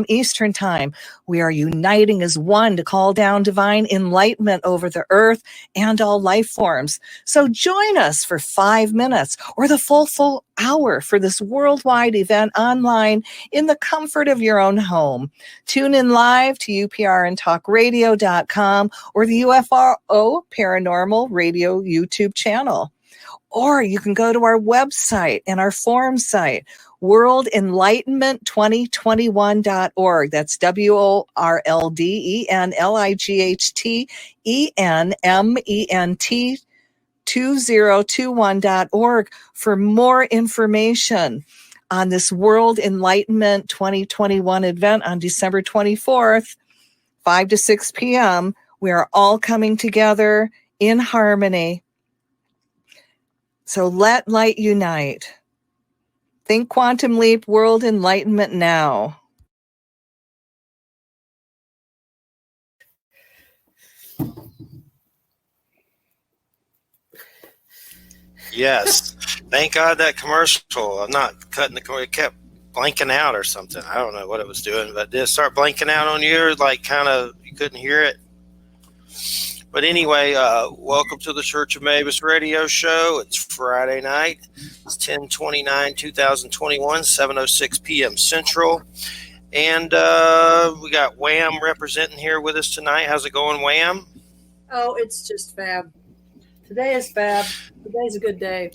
Eastern Time. We are uniting as one to call down divine enlightenment over the earth and all life forms. So join us for 5 minutes or the full hour for this worldwide event online in the comfort of your own home. Tune in live to uprntalkradio.com or the UFRO Paranormal Radio YouTube channel. Or you can go to our website and our forum site, worldenlightenment2021.org. That's WORLDENLIGHTENMENT 2021.org for more information on this World Enlightenment 2021 event on December 24th, 5 to 6 p.m. We are all coming together in harmony. So let light unite. Think Quantum Leap, World Enlightenment now. Yes. Thank God that commercial. I'm not cutting the commercial. It kept blanking out or something. I don't know what it was doing, but did it start blanking out on you? Like kind of you couldn't hear it? But anyway, welcome to the Church of Mabus radio show. It's Friday night. It's 10/29/2021, 7:06 p.m. Central. And we got Wham representing here with us tonight. How's it going, Wham? Oh, it's just fab. Today is fab. Today's a good day.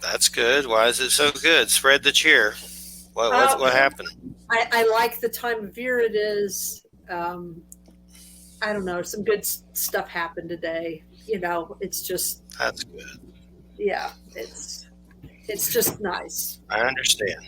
That's good. Why is it so good? Spread the cheer. What happened? I like the time of year it is. I don't know. Some good stuff happened today. You know, it's just. That's good. Yeah, it's just nice. I understand.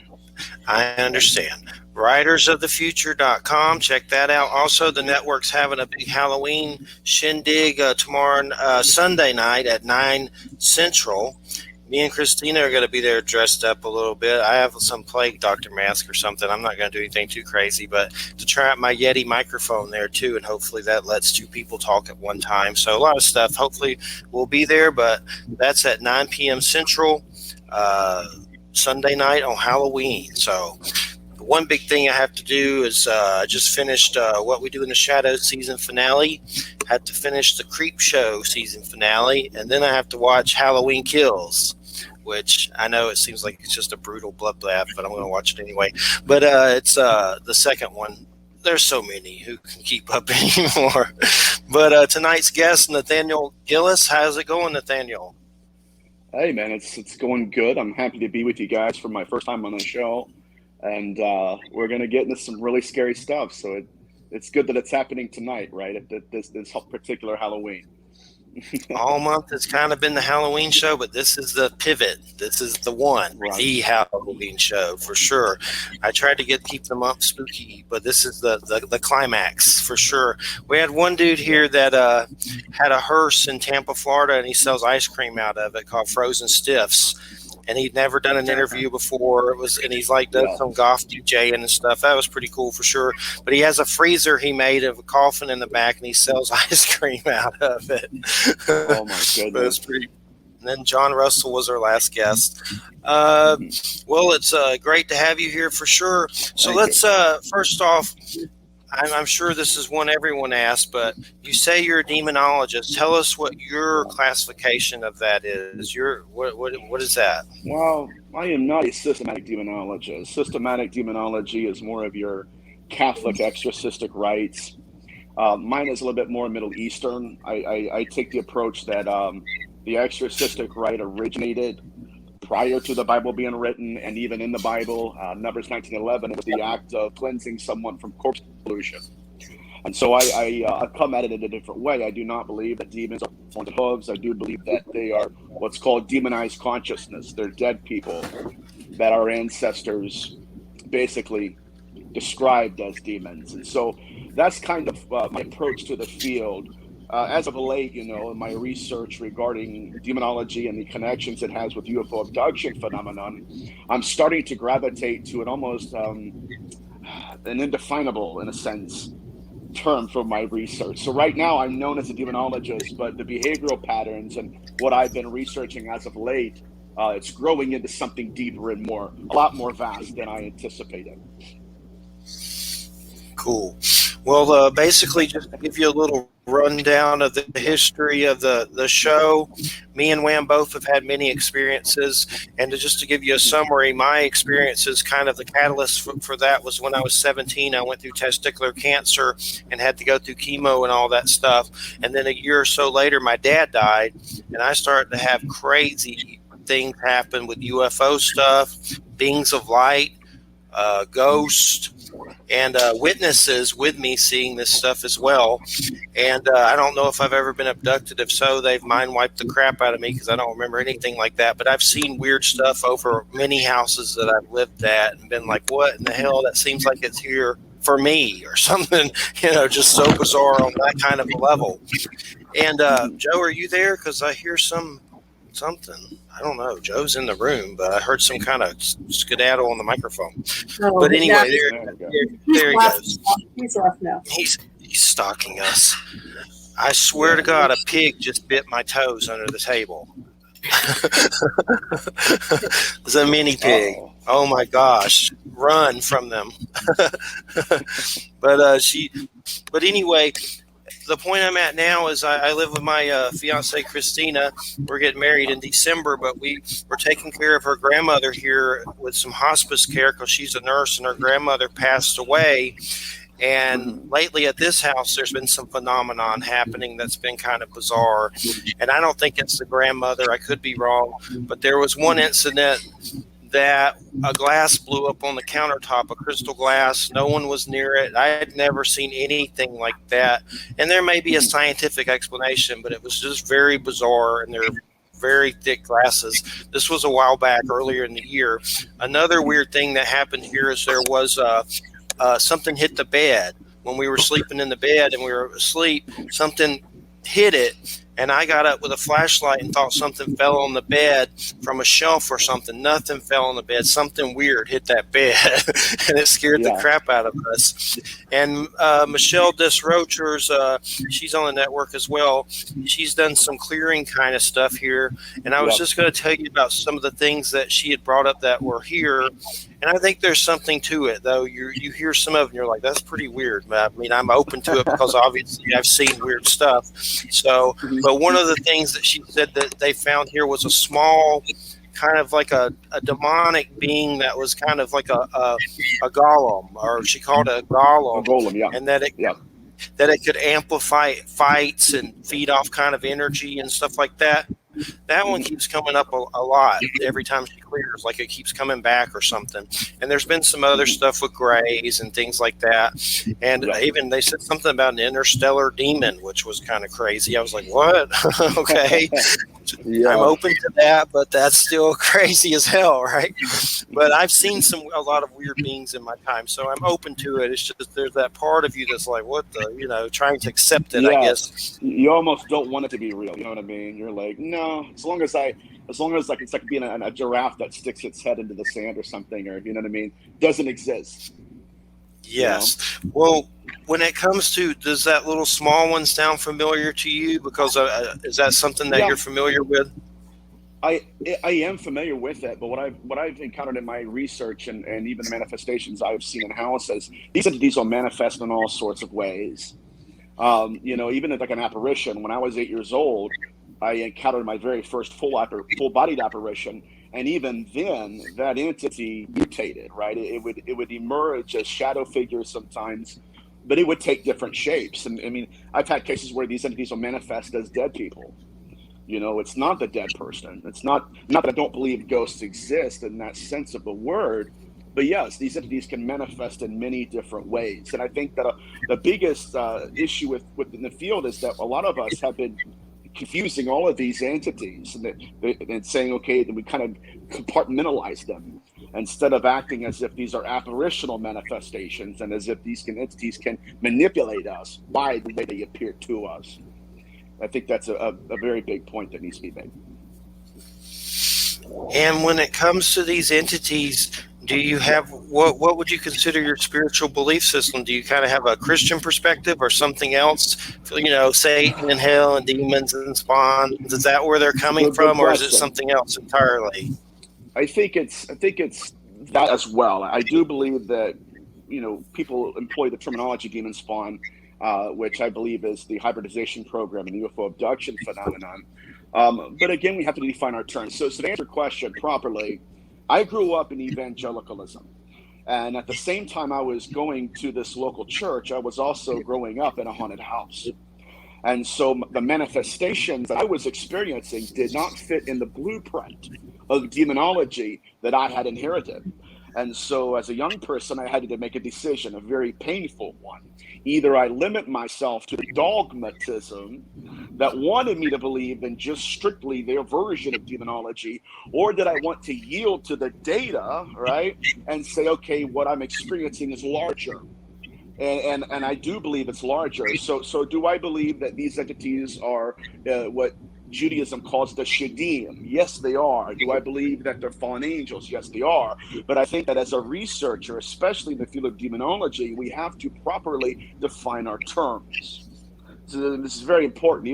WritersOfTheFuture.com. Check that out. Also, the network's having a big Halloween shindig tomorrow, Sunday night at 9 Central. Me and Christina are going to be there dressed up a little bit. I have some plague doctor mask or something. I'm not going to do anything too crazy, but to try out my Yeti microphone there too, and hopefully that lets 2 people talk at one time. So a lot of stuff. Hopefully we'll be there, but that's at 9 p.m. Central, Sunday night on Halloween. So the one big thing I have to do is I just finished What We Do in the Shadows season finale. Had to finish the Creep Show season finale, and then I have to watch Halloween Kills, which I know it seems like it's just a brutal bloodbath, but I'm going to watch it anyway. But it's the second one. There's so many who can keep up anymore. But tonight's guest, Nathaniel Gillis. How's it going, Nathaniel? Hey, man, it's going good. I'm happy to be with you guys for my first time on the show. And we're going to get into some really scary stuff. So it's good that it's happening tonight, right? At this particular Halloween. All month it's kind of been the Halloween show, but this is the pivot. This is the one, right. The Halloween show for sure. I tried to keep them up spooky, but this is the climax for sure. We had one dude here that had a hearse in Tampa, Florida, and he sells ice cream out of it called Frozen Stiffs. And he'd never done an interview before. And he's like done some goth DJing and stuff. That was pretty cool for sure. But he has a freezer he made of a coffin in the back, and he sells ice cream out of it. Oh my goodness! That's pretty. And then John Russell was our last guest. Well, it's great to have you here for sure. So let's first off. I'm sure this is one everyone asks, but you say you're a demonologist. Tell us what your classification of that is. What is that? Well, I am not a systematic demonologist. Systematic demonology is more of your Catholic exorcistic rites. Mine is a little bit more Middle Eastern. I take the approach that the exorcistic rite originated prior to the Bible being written, and even in the Bible, Numbers 19:11 is the act of cleansing someone from corpse pollution. And so I come at it in a different way. I do not believe that demons are horns and hooves. I do believe that they are what's called demonized consciousness. They're dead people that our ancestors basically described as demons. And so that's kind of my approach to the field. As of late, in my research regarding demonology and the connections it has with UFO abduction phenomenon, I'm starting to gravitate to an almost an indefinable, in a sense, term for my research. So right now I'm known as a demonologist, but the behavioral patterns and what I've been researching as of late, it's growing into something deeper and a lot more vast than I anticipated. Cool. Well, basically, just to give you a little rundown of the history of the show, me and Wham both have had many experiences. And just to give you a summary, my experiences, kind of the catalyst for that was when I was 17. I went through testicular cancer and had to go through chemo and all that stuff. And then a year or so later, my dad died, and I started to have crazy things happen with UFO stuff, beings of light, ghosts, and witnesses with me seeing this stuff as well. And I don't know if I've ever been abducted. If so, they've mind wiped the crap out of me because I don't remember anything like that. But I've seen weird stuff over many houses that I've lived at and been like, what in the hell? That seems like it's here for me or something, just so bizarre on that kind of a level. And Joe, are you there? Because I hear something. I don't know. Joe's in the room, but I heard some kind of skedaddle on the microphone. Oh, But anyway, there he left. goes. He's left now. He's stalking us. I swear to God, a pig just bit my toes under the table. It's a mini pig. Oh my gosh. Run from them. But anyway, the point I'm at now is I live with my fiance Christina. We're getting married in December, but we're taking care of her grandmother here with some hospice care because she's a nurse and her grandmother passed away. And lately at this house, there's been some phenomenon happening that's been kind of bizarre. And I don't think it's the grandmother. I could be wrong. But there was one incident that a glass blew up on the countertop, a crystal glass. No one was near it. I had never seen anything like that. And there may be a scientific explanation, but it was just very bizarre. And they're very thick glasses. This was a while back, earlier in the year. Another weird thing that happened here is there was something hit the bed. When we were sleeping in the bed and we were asleep, something hit it. And I got up with a flashlight and thought something fell on the bed from a shelf or something. Nothing fell on the bed. Something weird hit that bed, and it scared the crap out of us. And Michelle Desrochers, she's on the network as well. She's done some clearing kind of stuff here. And I was just going to tell you about some of the things that she had brought up that were here. And I think there's something to it, though. You hear some of it and you're like, that's pretty weird. I mean, I'm open to it because obviously I've seen weird stuff. So, but one of the things that she said that they found here was a small, kind of like a demonic being that was kind of like a golem, or she called it a golem. A golem, yeah. And that it could amplify fights and feed off kind of energy and stuff like that. That one keeps coming up a lot every time she clears, like it keeps coming back or something. And there's been some other stuff with grays and things like that. And even they said something about an interstellar demon, which was kind of crazy. I was like, what? Okay. I'm open to that, but that's still crazy as hell, right? But I've seen a lot of weird beings in my time, so I'm open to it. It's just there's that part of you that's like, what the, trying to accept it, I guess. You almost don't want it to be real. You know what I mean? You're like, no, as long as it's like being a giraffe that sticks its head into the sand or something, or you know what I mean, doesn't exist. Yes. Well, when it comes to, does that little small one sound familiar to you? Because is that something that you're familiar with? I am familiar with it, but what I've encountered in my research and even the manifestations I've seen in houses, these entities will manifest in all sorts of ways. Even like an apparition. When I was 8 years old, I encountered my very first full-bodied apparition. And even then, that entity mutated, right? It would emerge as shadow figures sometimes, but it would take different shapes. And I mean, I've had cases where these entities will manifest as dead people. It's not the dead person. It's not that I don't believe ghosts exist in that sense of the word, but yes, these entities can manifest in many different ways. And I think that the biggest issue within the field is that a lot of us have been confusing all of these entities and saying, okay, then we kind of compartmentalize them instead of acting as if these are apparitional manifestations and as if these entities can manipulate us by the way they appear to us. I think that's a very big point that needs to be made. And when it comes to these entities, do you have what would you consider your spiritual belief system? Do you kind of have a Christian perspective or something else? Satan and hell and demons and spawns. Is that where they're coming from, or is it something else entirely? I think it's that as well. I do believe that people employ the terminology demon spawn, which I believe is the hybridization program and UFO abduction phenomenon. But again, we have to define our terms. So to answer your question properly, I grew up in evangelicalism. And at the same time I was going to this local church, I was also growing up in a haunted house. And so the manifestations that I was experiencing did not fit in the blueprint of demonology that I had inherited. And so as a young person, I had to make a decision, a very painful one. Either I limit myself to the dogmatism that wanted me to believe in just strictly their version of demonology, or did I want to yield to the data, right, and say, okay, what I'm experiencing is larger. And I do believe it's larger. So do I believe that these entities are what Judaism calls the Shadim? Yes, they are. Do I believe that they're fallen angels? Yes, they are. But I think that as a researcher, especially in the field of demonology, we have to properly define our terms. So this is very important.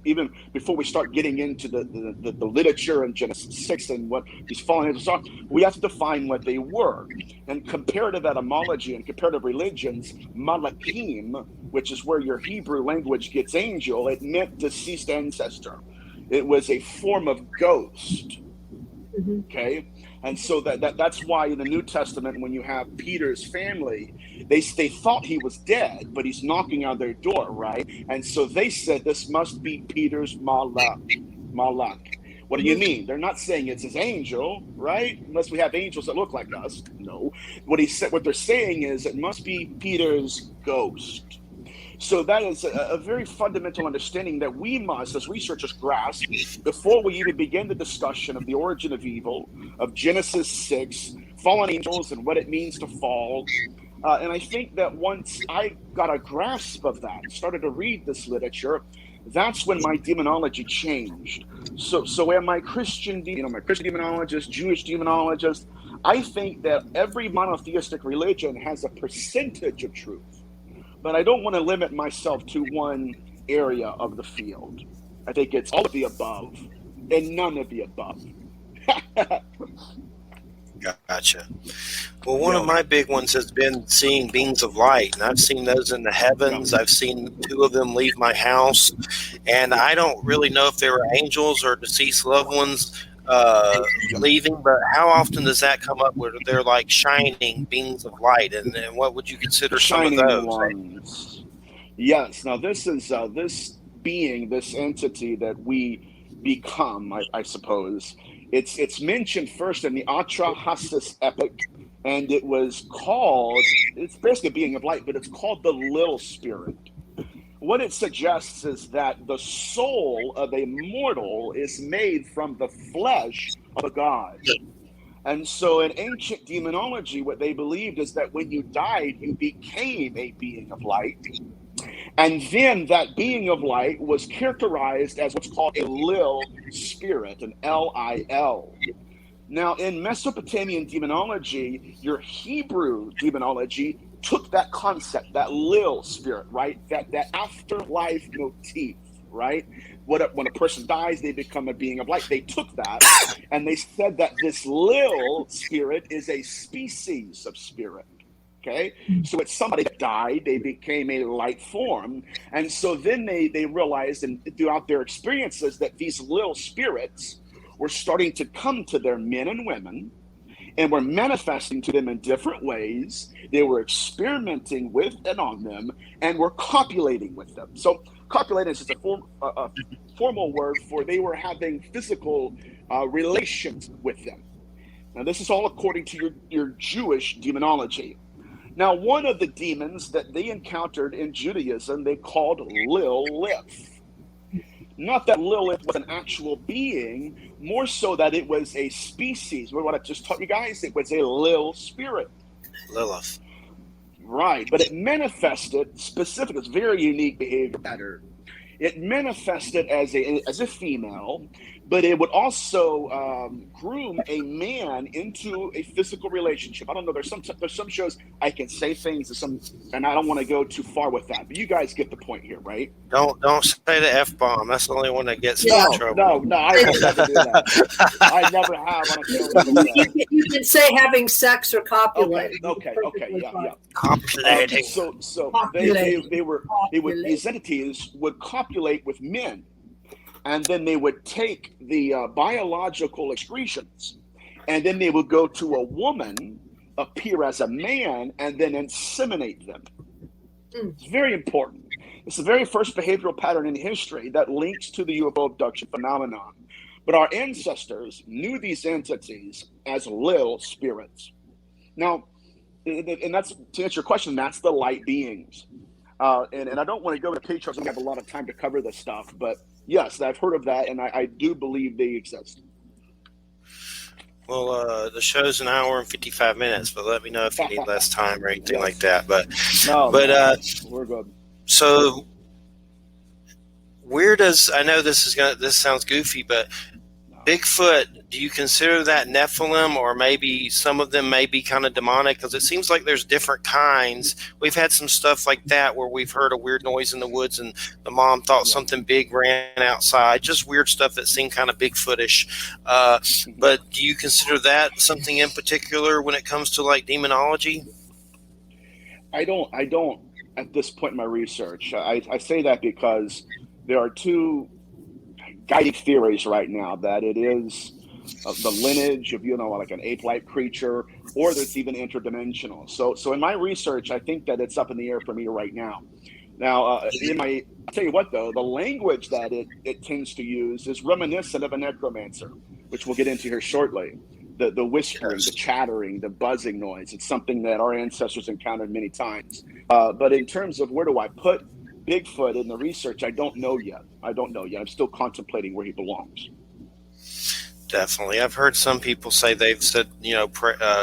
Even before we start getting into the literature in Genesis 6 and what these fallen angels are, we have to define what they were. And comparative etymology and comparative religions, malakim, which is where your Hebrew language gets angel, it meant deceased ancestor. It was a form of ghost. Okay, and so that's why in the New Testament, when you have Peter's family, they thought he was dead, but he's knocking on their door, right? And so they said this must be Peter's malak. What do you mean? They're not saying it's his angel, right? Unless we have angels that look like us. No. What they're saying is it must be Peter's ghost. So that is a very fundamental understanding that we must, as researchers, grasp before we even begin the discussion of the origin of evil, of Genesis 6, fallen angels, and what it means to fall. And I think that once I got a grasp of that, started to read this literature, that's when my demonology changed. So am I Christian, my Christian demonologist, Jewish demonologist? I think that every monotheistic religion has a percentage of truth. But I don't want to limit myself to one area of the field. I think it's all of the above and none of the above. Gotcha. Well, one of my big ones has been seeing beings of light, and I've seen those in the heavens. I've seen 2 of them leave my house, and I don't really know if they were angels or deceased loved ones leaving, but how often does that come up where they're like shining beings of light, and what would you consider shining some of those? Ones. Yes. Now this is this being, this entity that we become, I suppose. It's mentioned first in the Atrahasis epic, and it was called, it's basically a being of light, but it's called the Lil Spirit. What it suggests is that the soul of a mortal is made from the flesh of a god. And so in ancient demonology, what they believed is that when you died, you became a being of light. And then that being of light was characterized as what's called a Lil Spirit, an L-I-L. Now, in Mesopotamian demonology, your Hebrew demonology took that concept, that Lil Spirit, right? That afterlife motif, right? When a person dies, they become a being of light. They took that and they said that this Lil Spirit is a species of spirit. Okay, so it's somebody that died, they became a light form. And so then they realized, and throughout their experiences, that these little spirits were starting to come to their men and women and were manifesting to them in different ways. They were experimenting with and on them and were copulating with them. So copulating is just a formal word for they were having physical relations with them. Now, this is all according to your Jewish demonology. Now, one of the demons that they encountered in Judaism, they called Lilith. Not that Lilith was an actual being, more so that it was a species. What I just taught you guys, it was a Lil Spirit. Lilith. Right, but it manifested specific, it's very unique behavior pattern. it manifested as a female, but it would also groom a man into a physical relationship. I don't know. There's some shows I can say things, and I don't want to go too far with that. But you guys get the point here, right? Don't say the F-bomb. That's the only one that gets me in trouble. No, I would never do that. I never have on a show. You can say having sex or copulating. Okay, yeah. Copulating. So Copulating. these entities would copulate with men, and then they would take the biological excretions, and then they would go to a woman, appear as a man, and then inseminate them. It's very important. It's the very first behavioral pattern in history that links to the UFO abduction phenomenon. But our ancestors knew these entities as little spirits. Now, and that's, to answer your question, that's the light beings. And I don't want to go into pictures. We have a lot of time to cover this stuff, but yes, I've heard of that, and I do believe they exist. Well, the show's an hour and 55 minutes, but let me know if you need less time or anything like that. We're good. So, where does, I know this sounds goofy, but Bigfoot, do you consider that Nephilim, or maybe some of them may be kind of demonic? Because it seems like there's different kinds. We've had some stuff like that where we've heard a weird noise in the woods and the mom thought something big ran outside. Just weird stuff that seemed kind of Bigfootish. But do you consider that something in particular when it comes to like demonology? I don't at this point in my research. I say that because there are two guiding theories right now, that it is the lineage of, like an ape-like creature, or that's even interdimensional. So in my research, I think that it's up in the air for me right now. Now, I'll tell you what though, the language that it tends to use is reminiscent of a necromancer, which we'll get into here shortly. The whispering, the chattering, the buzzing noise. It's something that our ancestors encountered many times. But in terms of where do I put Bigfoot in the research, I don't know yet. I'm still contemplating where he belongs. Definitely. I've heard some people say they've said,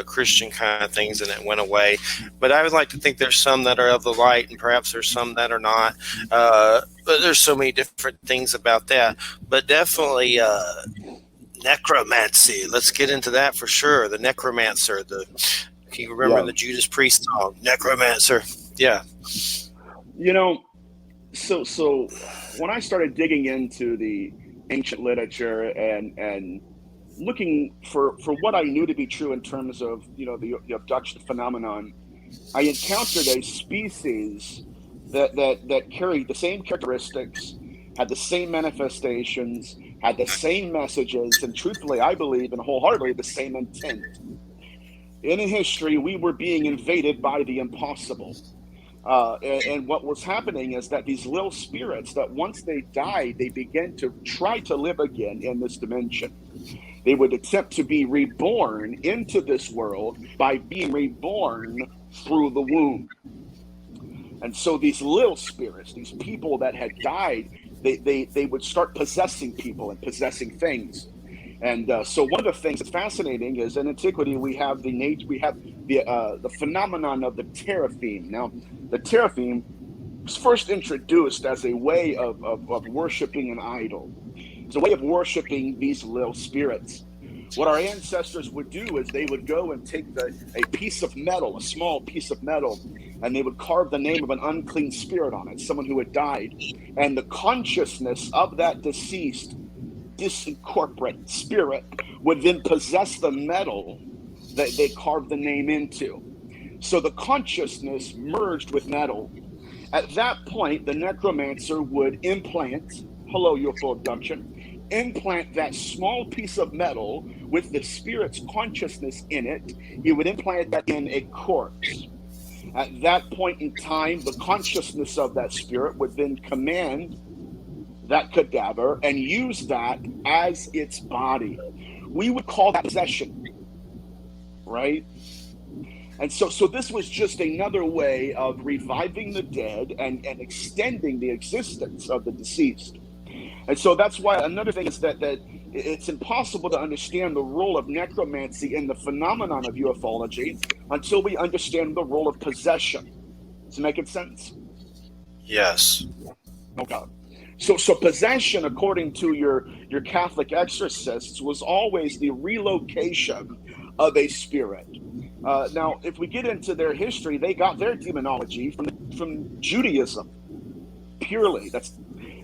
Christian kind of things and it went away. But I would like to think there's some that are of the light and perhaps there's some that are not. But there's so many different things about that. But definitely necromancy. Let's get into that for sure. The necromancer. Can you remember the Judas Priest song? Necromancer. Yeah. So when I started digging into the ancient literature and looking for what I knew to be true in terms of the abduction phenomenon, I encountered a species that carried the same characteristics, had the same manifestations, had the same messages, and truthfully, I believe and wholeheartedly the same intent. In history, we were being invaded by the impossible. And what was happening is that these little spirits, that once they died, they began to try to live again in this dimension. They would attempt to be reborn into this world by being reborn through the womb. And so these little spirits, these people that had died, they would start possessing people and possessing things. And so one of the things that's fascinating is in antiquity we have the phenomenon of the teraphim. Now, the teraphim was first introduced as a way of worshiping an idol. It's a way of worshiping these little spirits. What our ancestors would do is they would go and take a piece of metal, a small piece of metal, and they would carve the name of an unclean spirit on it, someone who had died. And the consciousness of that deceased disincorporate spirit would then possess the metal that they carved the name into. So the consciousness merged with metal. At that point, the necromancer would implant, UFO abduction, implant that small piece of metal with the spirit's consciousness in it. He would implant that in a corpse. At that point in time, the consciousness of that spirit would then command that cadaver and use that as its body. We would call that possession, right? And so this was just another way of reviving the dead and extending the existence of the deceased. And so that's why another thing is that it's impossible to understand the role of necromancy in the phenomenon of ufology until we understand the role of possession. Does it make sense? Yes. Okay. So possession, according to your Catholic exorcists, was always the relocation of a spirit. Now, if we get into their history, they got their demonology from Judaism purely.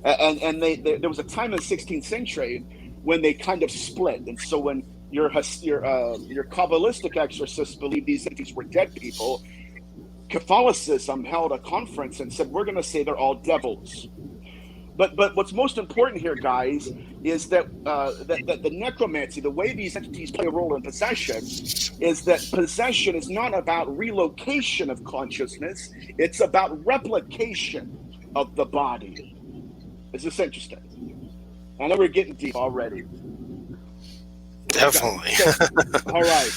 And there was a time in the 16th century when they kind of split. And so when your Kabbalistic exorcists believed these entities were dead people, Catholicism held a conference and said, we're going to say they're all devils. But what's most important here, guys, is that that the necromancy, the way these entities play a role in possession, is that possession is not about relocation of consciousness; it's about replication of the body. Is this interesting? I know we're getting deep already. Definitely. All right.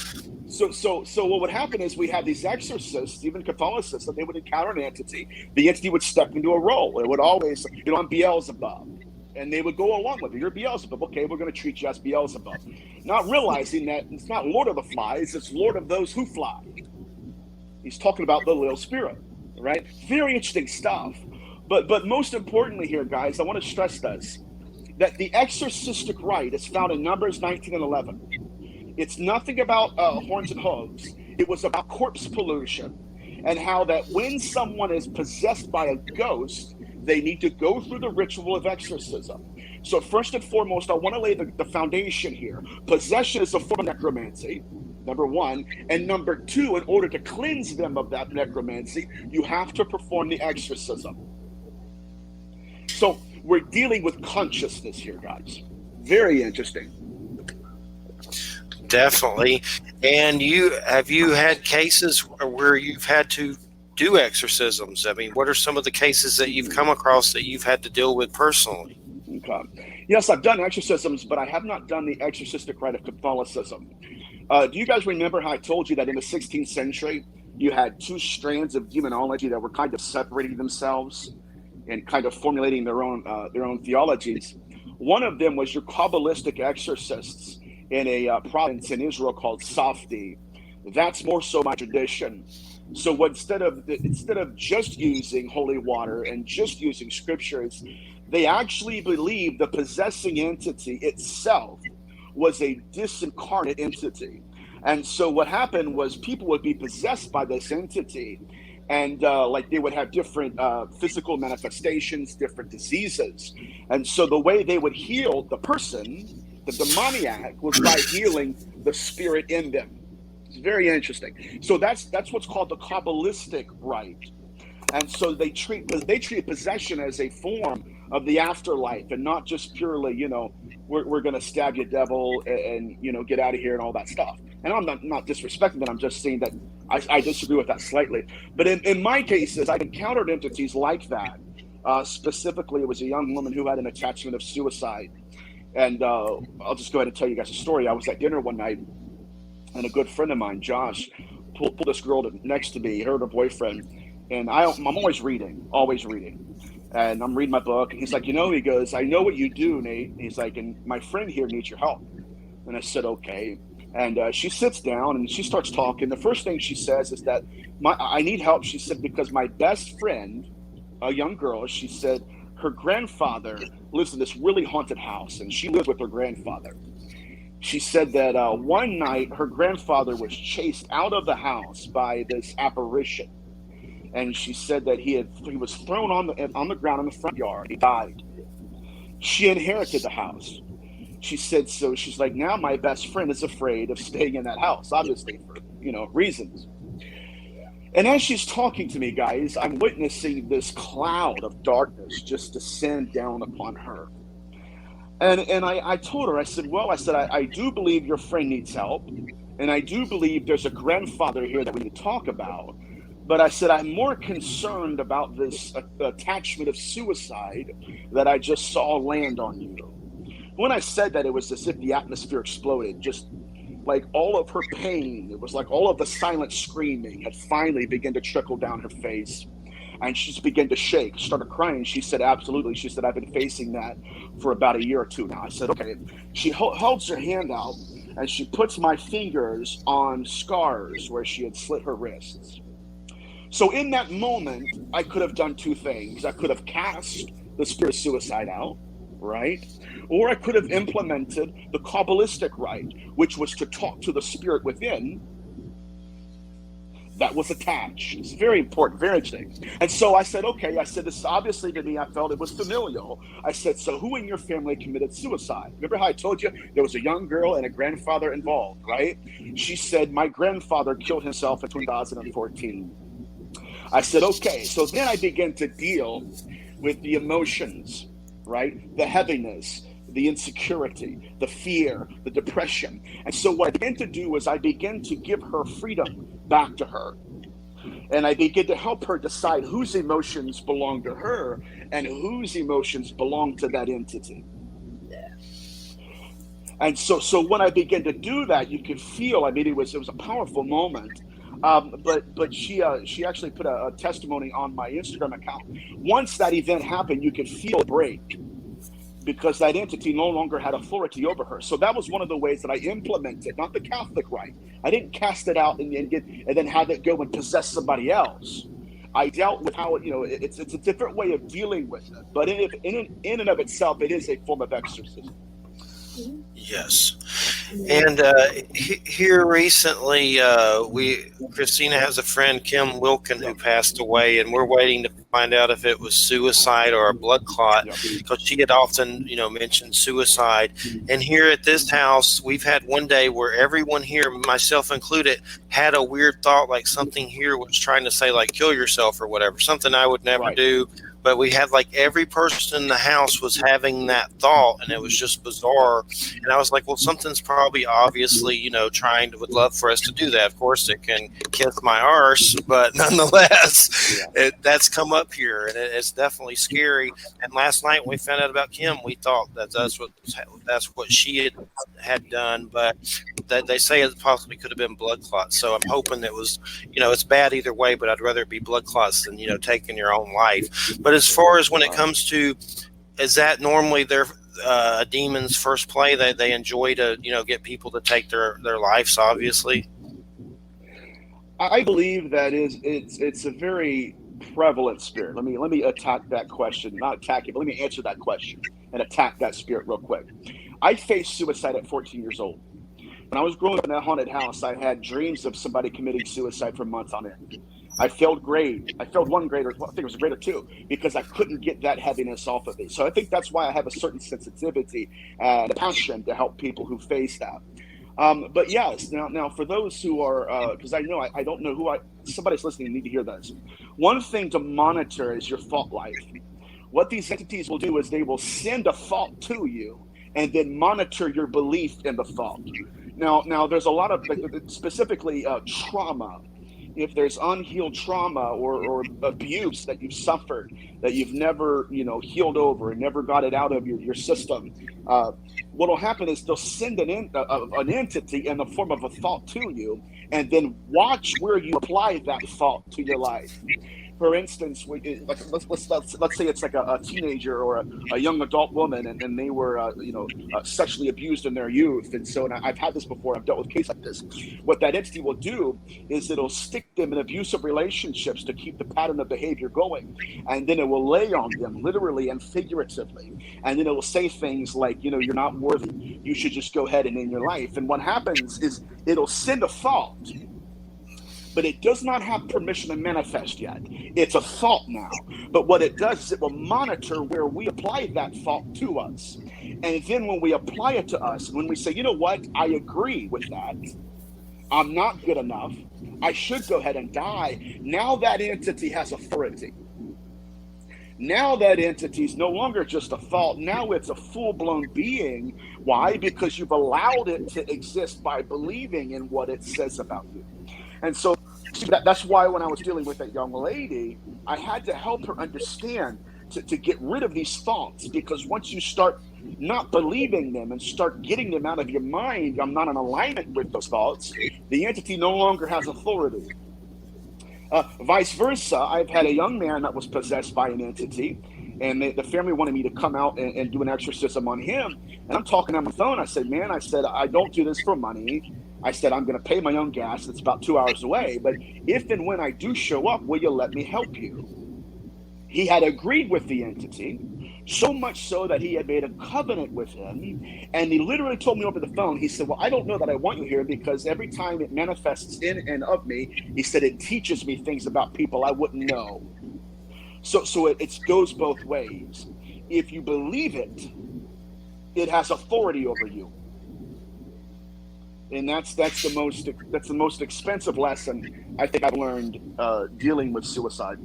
So what would happen is we have these exorcists, even Catholicism, they would encounter an entity. The entity would step into a role. It would always, I'm Beelzebub. And they would go along with it. You're Beelzebub. Okay, we're going to treat you as Beelzebub. Not realizing that it's not Lord of the Flies, it's Lord of those who fly. He's talking about the little spirit, right? Very interesting stuff. But most importantly here, guys, I want to stress this, that the exorcistic rite is found in Numbers 19 and 11. It's nothing about horns and hooves. It was about corpse pollution and how that when someone is possessed by a ghost, they need to go through the ritual of exorcism. So first and foremost, I want to lay the foundation here. Possession is a form of necromancy, number one. And number two, in order to cleanse them of that necromancy, you have to perform the exorcism. So we're dealing with consciousness here, guys. Very interesting. Definitely. And have you had cases where you've had to do exorcisms? I mean, what are some of the cases that you've come across that you've had to deal with personally? Okay. Yes, I've done exorcisms, but I have not done the exorcistic rite of Catholicism. Do you guys remember how I told you that in the 16th century, you had two strands of demonology that were kind of separating themselves and kind of formulating their own theologies? One of them was your Kabbalistic exorcists in a province in Israel called Safdi. That's more so my tradition. So instead of just using holy water and just using scriptures, they actually believed the possessing entity itself was a disincarnate entity. And so what happened was people would be possessed by this entity, and like they would have different physical manifestations, different diseases. And so the way they would heal the person, the demoniac, was by healing the spirit in them. It's very interesting. So that's what's called the Kabbalistic rite. And so they treat possession as a form of the afterlife, and not just purely, we're going to stab you, devil, and get out of here and all that stuff. And I'm not disrespecting that. I'm just saying that I disagree with that slightly. But in my cases, I've encountered entities like that. Specifically, it was a young woman who had an attachment of suicide. And I'll just go ahead and tell you guys a story. I was at dinner one night, and a good friend of mine, Josh, pulled this girl next to me, her and her boyfriend. And I'm always reading. And I'm reading my book. And he's like, he goes, I know what you do, Nate. And he's like, and my friend here needs your help. And I said, okay. And she sits down and she starts talking. The first thing she says is that I need help. She said, because my best friend, a young girl, she said, her grandfather lives in this really haunted house, and she lives with her grandfather. She said that one night her grandfather was chased out of the house by this apparition, and she said that he was thrown on the ground in the front yard. He died. She inherited the house. She said, so she's like, now my best friend is afraid of staying in that house, obviously for reasons. And as she's talking to me, guys, I'm witnessing this cloud of darkness just descend down upon her. And I told her, I said, I do believe your friend needs help. And I do believe there's a grandfather here that we need to talk about. But I said, I'm more concerned about this attachment of suicide that I just saw land on you. When I said that, it was as if the atmosphere exploded, just like all of her pain. It was like all of the silent screaming had finally begun to trickle down her face. And she just began to shake, started crying. She said, absolutely. She said, I've been facing that for about a year or two now. I said, okay. She holds her hand out and she puts my fingers on scars where she had slit her wrists. So in that moment, I could have done two things. I could have cast the spirit of suicide out, right? Or I could have implemented the Kabbalistic rite, which was to talk to the spirit within that was attached. It's very important, very interesting. And so I said, okay, I said, this obviously to me, I felt it was familial. I said, so who in your family committed suicide? Remember how I told you there was a young girl and a grandfather involved, right? She said, my grandfather killed himself in 2014. I said, okay. So then I began to deal with the emotions, right? The heaviness, the insecurity, the fear, the depression. And so what I began to do was I began to give her freedom back to her. And I began to help her decide whose emotions belong to her and whose emotions belong to that entity. And so when I began to do that, you could feel, I mean, it was a powerful moment. But she actually put a testimony on my Instagram account. Once that event happened, you could feel a break, because that entity no longer had authority over her. So that was one of the ways that I implemented, not the Catholic rite. I didn't cast it out and then have it go and possess somebody else. I dealt with how, it's a different way of dealing with it. But in and of itself, it is a form of exorcism. Yes. And here recently, Christina has a friend, Kim Wilkin, who passed away, and we're waiting to find out if it was suicide or a blood clot, because she had often, mentioned suicide. And here at this house, we've had one day where everyone here, myself included, had a weird thought, like something here was trying to say, like, kill yourself or whatever, something I would never do. But we had, like, every person in the house was having that thought, and it was just bizarre. And I was like, well, something's probably obviously, would love for us to do that. Of course, it can kiss my arse, but nonetheless, that's come up here, and it's definitely scary. And last night when we found out about Kim, we thought that's what she had done, but they say it possibly could have been blood clots. So I'm hoping it was, it's bad either way, but I'd rather it be blood clots than, taking your own life. But as far as when it comes to, is that normally their a demon's first play that they enjoy to, get people to take their lives, obviously? I believe that it's a very prevalent spirit. Let me attack that question. Not attack it, but let me answer that question and attack that spirit real quick. I faced suicide at 14 years old. When I was growing up in that haunted house, I had dreams of somebody committing suicide for months on end. I failed grade. I failed one grade, or I think it was a grade or two, because I couldn't get that heaviness off of me. So I think that's why I have a certain sensitivity and passion to help people who face that. But yes, now for those who are, because I know I don't know somebody's listening, need to hear this. One thing to monitor is your thought life. What these entities will do is they will send a thought to you and then monitor your belief in the thought. Now there's a lot of, specifically trauma. If there's unhealed trauma or abuse that you've suffered that you've never, healed over and never got it out of your system, what will happen is they'll send an entity in the form of a thought to you, and then watch where you apply that thought to your life. For instance, let's say it's like a teenager or a young adult woman, and they were sexually abused in their youth. And so, and I've had this before, I've dealt with cases like this. What that entity will do is it'll stick them in abusive relationships to keep the pattern of behavior going, and then it will lay on them literally and figuratively, and then it will say things like, you're not worthy, you should just go ahead and end your life. And what happens is it'll send a thought, but it does not have permission to manifest yet. It's a thought now. But what it does is it will monitor where we apply that thought to us. And then when we apply it to us, when we say, you know what, I agree with that, I'm not good enough, I should go ahead and die, now that entity has authority. Now that entity is no longer just a thought. Now it's a full-blown being. Why? Because you've allowed it to exist by believing in what it says about you. And so that's why when I was dealing with that young lady, I had to help her understand to get rid of these thoughts, because once you start not believing them and start getting them out of your mind, I'm not in alignment with those thoughts, the entity no longer has authority. Vice versa, I've had a young man that was possessed by an entity, and the family wanted me to come out and do an exorcism on him. And I'm talking on my phone. I said, I don't do this for money. I said, I'm going to pay my own gas. It's about 2 hours away. But if and when I do show up, will you let me help you? He had agreed with the entity. So much so that he had made a covenant with him. And he literally told me over the phone, he said, well, I don't know that I want you here because every time it manifests in and of me, he said, it teaches me things about people I wouldn't know. So it goes both ways. If you believe it, it has authority over you. And that's the most expensive lesson I think I've learned dealing with suicide.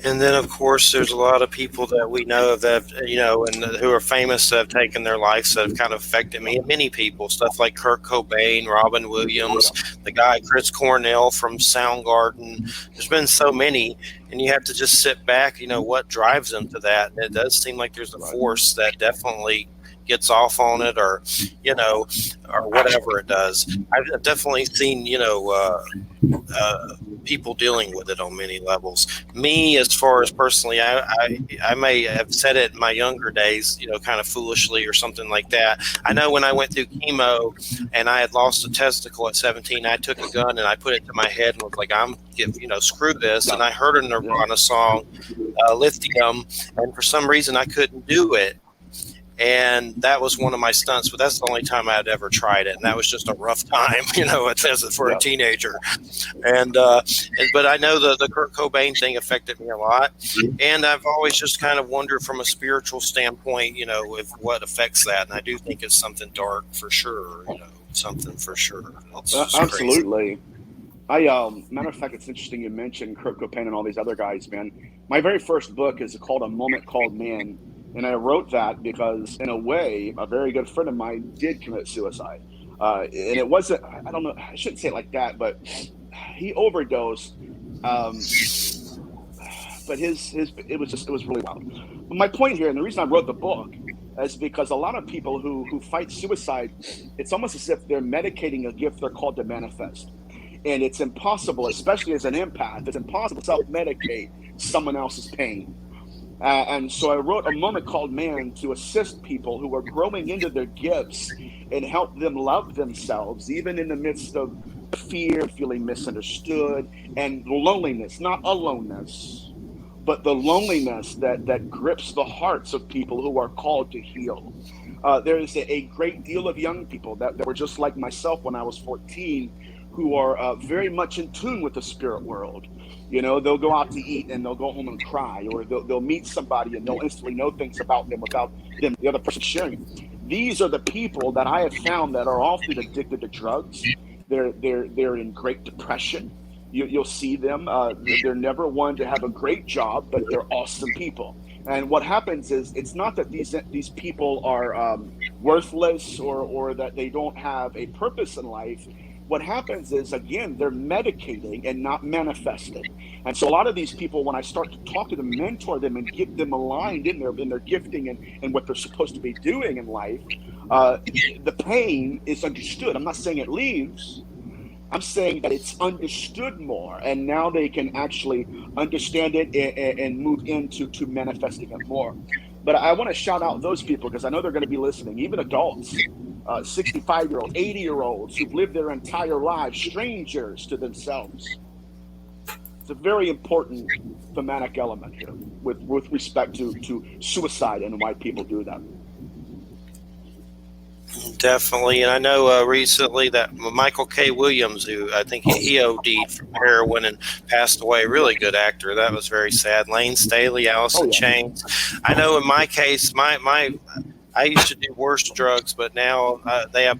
And then, of course, there's a lot of people that we know of that, and who are famous that have taken their lives that have kind of affected me. Many people, stuff like Kurt Cobain, Robin Williams, the guy Chris Cornell from Soundgarden. There's been so many, and you have to just sit back. What drives them to that? And it does seem like there's a force that definitely gets off on it, or whatever it does. I've definitely seen, people dealing with it on many levels. Me, as far as personally, I may have said it in my younger days, kind of foolishly or something like that. I know when I went through chemo and I had lost a testicle at 17, I took a gun and I put it to my head and was like, screw this. And I heard a Nirvana song, Lithium, and for some reason I couldn't do it. And that was one of my stunts, but that's the only time I had ever tried it, and that was just a rough time, for a teenager. But I know the Kurt Cobain thing affected me a lot, and I've always just kind of wondered from a spiritual standpoint, if what affects that, and I do think it's something dark for sure, something for sure. Absolutely. Matter of fact, it's interesting you mentioned Kurt Cobain and all these other guys, man. My very first book is called A Moment Called Man. And I wrote that because, in a way, a very good friend of mine did commit suicide. And it wasn't, I don't know, I shouldn't say it like that, but he overdosed. But it was really wild. But my point here, and the reason I wrote the book, is because a lot of people who fight suicide, it's almost as if they're medicating a gift they're called to manifest. And it's impossible, especially as an empath, it's impossible to self-medicate someone else's pain. And so I wrote A Moment Called Man to assist people who are growing into their gifts and help them love themselves, even in the midst of fear, feeling misunderstood, and loneliness, not aloneness, but the loneliness that grips the hearts of people who are called to heal. There is a great deal of young people that were just like myself when I was 14, who are very much in tune with the spirit world. They'll go out to eat and they'll go home and cry, or they'll meet somebody and they'll instantly know things about them without them, the other person sharing it. These are the people that I have found that are often addicted to drugs. They're in great depression. You'll see them. They're never one to have a great job, but they're awesome people. And what happens is, it's not that these people are worthless or that they don't have a purpose in life. What happens is, again, they're medicating and not manifesting. And so a lot of these people, when I start to talk to them, mentor them, and get them aligned in their gifting and what they're supposed to be doing in life, the pain is understood. I'm not saying it leaves. I'm saying that it's understood more, and now they can actually understand it and move into manifesting it more. But I want to shout out those people because I know they're going to be listening, even adults. 65-year-olds, 80-year-olds who've lived their entire lives, strangers to themselves. It's a very important thematic element here with respect to suicide and why people do that. Definitely. And I know recently that Michael K. Williams, who I think he OD'd from heroin and passed away, really good actor. That was very sad. Lane Staley, Alice in Chains. I know in my case, I used to do worse drugs, but now they have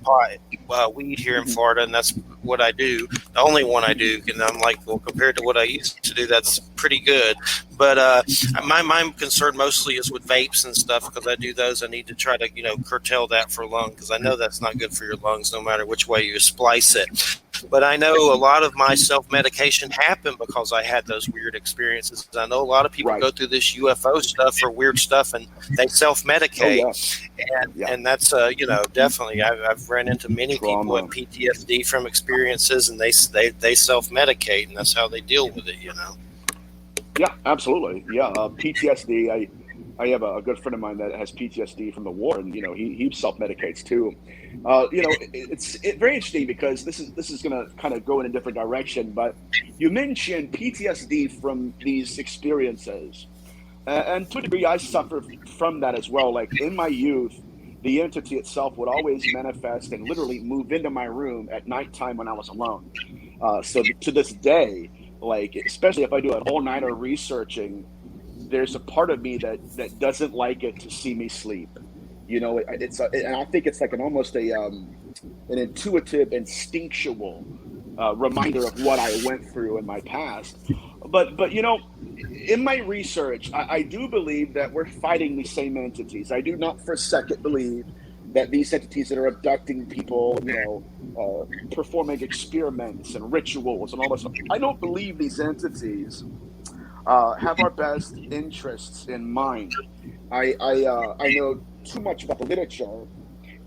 weed here in Florida, and that's what I do. The only one I do, and I'm like, well, compared to what I used to do, that's pretty good. But my concern mostly is with vapes and stuff, because I do those. I need to try to curtail that for lung, because I know that's not good for your lungs, no matter which way you splice it. But I know a lot of my self-medication happened because I had those weird experiences. I know a lot of people go through this UFO stuff or weird stuff, and they self-medicate. And that's, definitely, I've run into many people with PTSD from experiences, and they self-medicate, and that's how they deal with it, Yeah, absolutely. Yeah, PTSD, I have a good friend of mine that has PTSD from the war, and he self-medicates too. It's very interesting because this is going to kind of go in a different direction. But you mentioned PTSD from these experiences. And to a degree, I suffer from that as well. Like in my youth, the entity itself would always manifest and literally move into my room at nighttime when I was alone. So to this day, like especially if I do an all-nighter researching, there's a part of me that doesn't like it to see me sleep. You know, and I think it's like almost an intuitive, instinctual reminder of what I went through in my past. But you know, in my research, I do believe that we're fighting the same entities. I do not for a second believe that these entities that are abducting people, you know, performing experiments and rituals and all this stuff, I don't believe these entities have our best interests in mind. I know too much about the literature,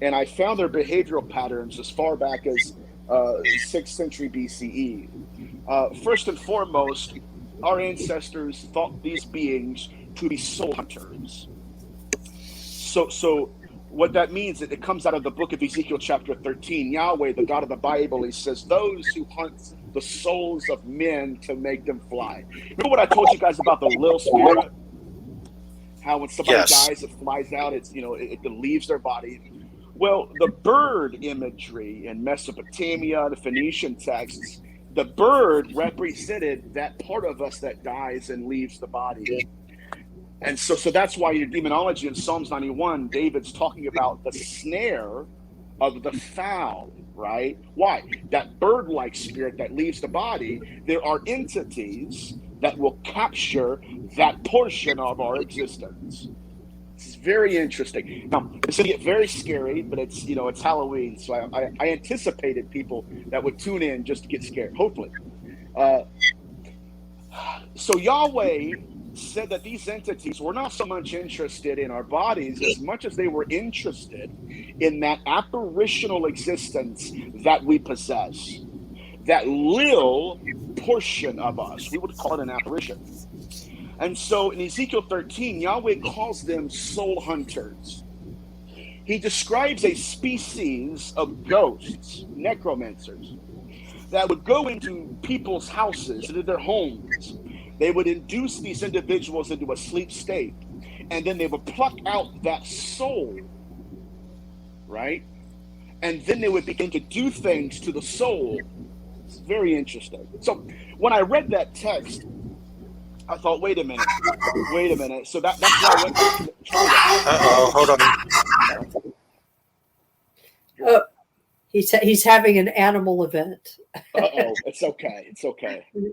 and I found their behavioral patterns as far back as 6th century BCE. First and foremost, our ancestors thought these beings to be soul hunters. So what that means, it comes out of the book of Ezekiel chapter 13. Yahweh, the God of the Bible, he says, those who hunt the souls of men to make them fly. Remember what I told you guys about the little spirit? How when somebody dies, it flies out, it's, you know, it leaves their body. Well, the bird imagery in Mesopotamia, the Phoenician texts, the bird represented that part of us that dies and leaves the body. And so that's why in demonology in Psalms 91, David's talking about the snare of the fowl, right? Why? That bird-like spirit that leaves the body, there are entities that will capture that portion of our existence. It's very interesting. Now, it's going to get very scary, but it's, you know, it's Halloween, so I anticipated people that would tune in just to get scared, hopefully. So Yahweh said that these entities were not so much interested in our bodies as much as they were interested in that apparitional existence that we possess, that little portion of us. We would call it an apparition. And so in Ezekiel 13, Yahweh calls them soul hunters. He describes a species of ghosts, necromancers, that would go into people's houses, into their homes. They would induce these individuals into a sleep state, and then they would pluck out that soul, right? And then they would begin to do things to the soul. It's very interesting. So when I read that text, I thought, wait a minute. So that's why I went back to the Hold on. Oh, he's having an animal event. It's okay.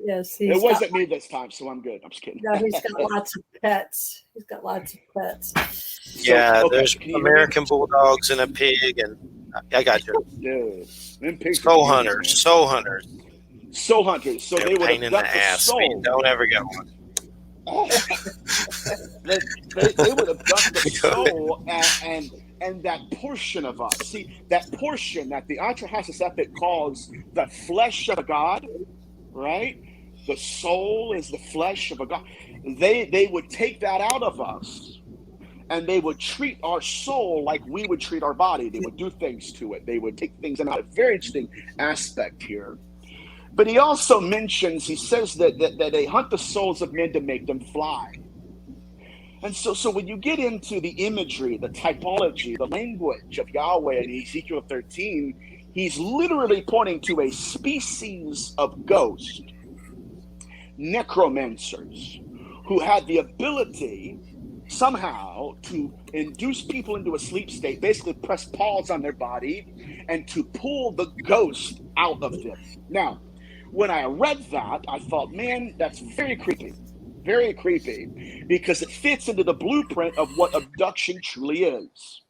Yes, it wasn't me this time, so I'm good. I'm just kidding. No, he's got lots of pets. Yeah, so, okay, there's American bulldogs and a pig, and I got you. Dude, them pigs soul hunters. So they would pain in the ass. Don't ever get one. they would abduct the soul and that portion of us. See, that portion that the Atrahasis epic calls the flesh of a god, right? The soul is the flesh of a god. They would take that out of us, and they would treat our soul like we would treat our body. They would do things to it. They would take things out. A very interesting aspect here. But he also mentions, he says that they hunt the souls of men to make them fly. And so when you get into the imagery, the typology, the language of Yahweh in Ezekiel 13, he's literally pointing to a species of ghost, necromancers, who had the ability somehow to induce people into a sleep state, basically press pause on their body, and to pull the ghost out of them. Now, when I read that, I thought, man, that's very creepy, because it fits into the blueprint of what abduction truly is.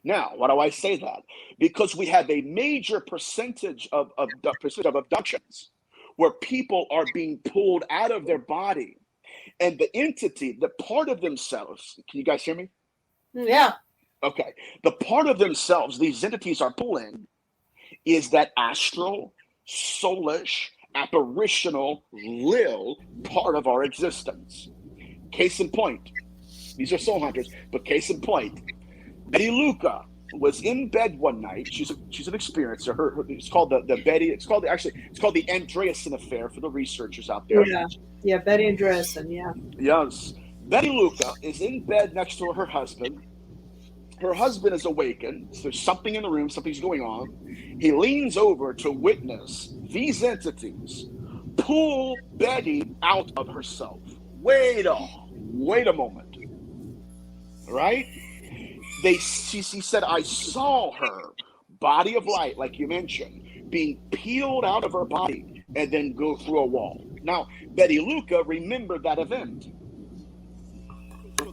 Now, why do I say that? Because we have a major percentage of abductions where people are being pulled out of their body, and the entity, the part of themselves, can you guys hear me? Yeah. Okay. The part of themselves these entities are pulling is that astral, soulish, apparitional, lil part of our existence. Case in point, these are soul hunters, but case in point, Betty Luca was in bed one night. She's an experiencer. It's called the Betty. It's called the Andreasen affair for the researchers out there. Yeah, Betty Andreasen. Yeah. Yes, Betty Luca is in bed next to her husband. Her husband is awakened. So there's something in the room, something's going on. He leans over to witness these entities pull Betty out of herself. Wait a moment. Right? She said, I saw her body of light, like you mentioned, being peeled out of her body and then go through a wall. Now, Betty Luca remembered that event.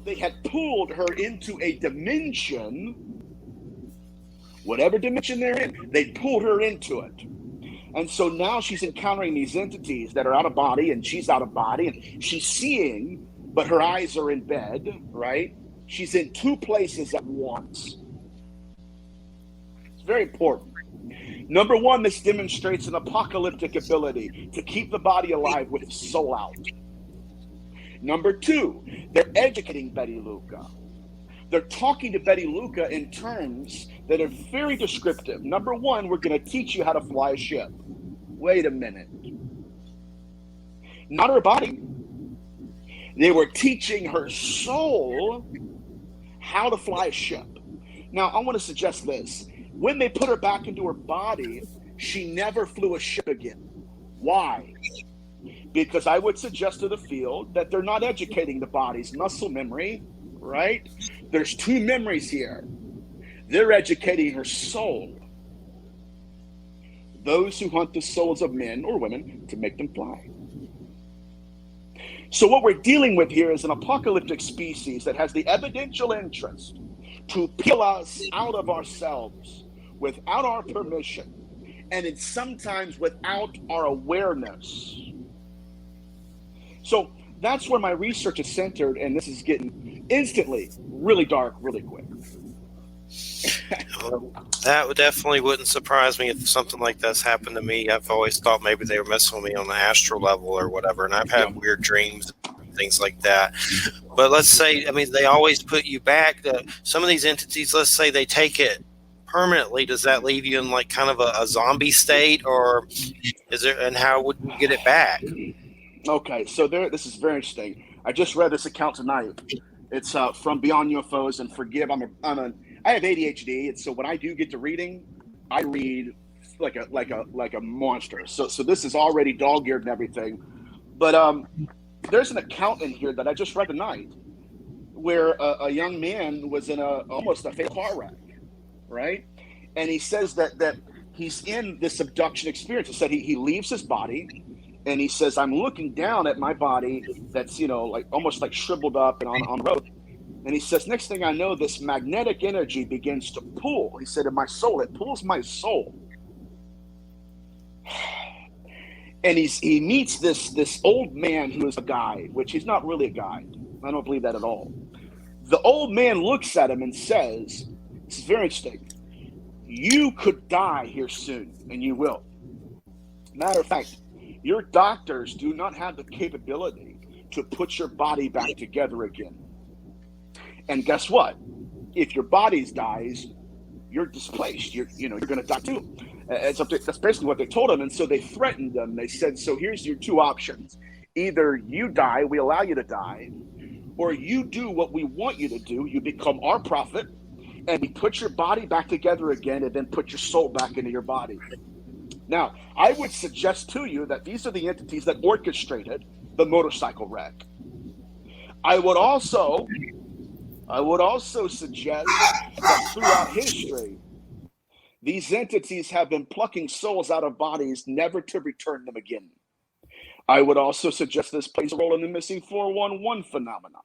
They had pulled her into a dimension, whatever dimension they're in, they pulled her into it. And so now she's encountering these entities that are out of body, and she's out of body, and she's seeing, but her eyes are in bed, right? She's in two places at once. It's very important. Number one, this demonstrates an apocalyptic ability to keep the body alive with the soul out. Number two, they're educating Betty Luca. They're talking to Betty Luca in terms that are very descriptive. Number one, we're going to teach you how to fly a ship. Wait a minute. Not her body. They were teaching her soul how to fly a ship. Now, I want to suggest this. When they put her back into her body, she never flew a ship again. Why? Because I would suggest to the field that they're not educating the body's muscle memory, right? There's two memories here. They're educating her soul. Those who hunt the souls of men or women to make them fly. So what we're dealing with here is an apocalyptic species that has the evidential interest to peel us out of ourselves without our permission, and it's sometimes without our awareness. So that's where my research is centered, and this is getting instantly really dark really quick. That definitely wouldn't surprise me if something like this happened to me. I've always thought maybe they were messing with me on the astral level or whatever, and I've had weird dreams, things like that. But let's say, I mean, they always put you back. Some of these entities, let's say they take it permanently. Does that leave you in like kind of a zombie state, or is there? And how would you get it back? Okay, so this is very interesting. I just read this account tonight. It's from Beyond UFOs, and forgive, I have ADHD, and so when I do get to reading, I read like a monster. So this is already dog-eared and everything. But there's an account in here that I just read tonight where a young man was in almost a fatal car wreck, right? And he says that he's in this abduction experience. He said he leaves his body. And he says, I'm looking down at my body that's, like almost like shriveled up and on the road. And he says, next thing I know, this magnetic energy begins to pull. He said, in my soul, it pulls my soul. And he meets this old man who is a guide, which he's not really a guide. I don't believe that at all. The old man looks at him and says, this is very interesting. You could die here soon, and you will. Matter of fact, your doctors do not have the capability to put your body back together again. And guess what? If your body dies, you're displaced. You're going to die too. That's basically what they told him. And so they threatened them. They said, so here's your two options. Either you die, we allow you to die, or you do what we want you to do. You become our prophet, and we put your body back together again, and then put your soul back into your body. Now, I would suggest to you that these are the entities that orchestrated the motorcycle wreck. I would also suggest that throughout history, these entities have been plucking souls out of bodies, never to return them again. I would also suggest this plays a role in the missing 411 phenomenon,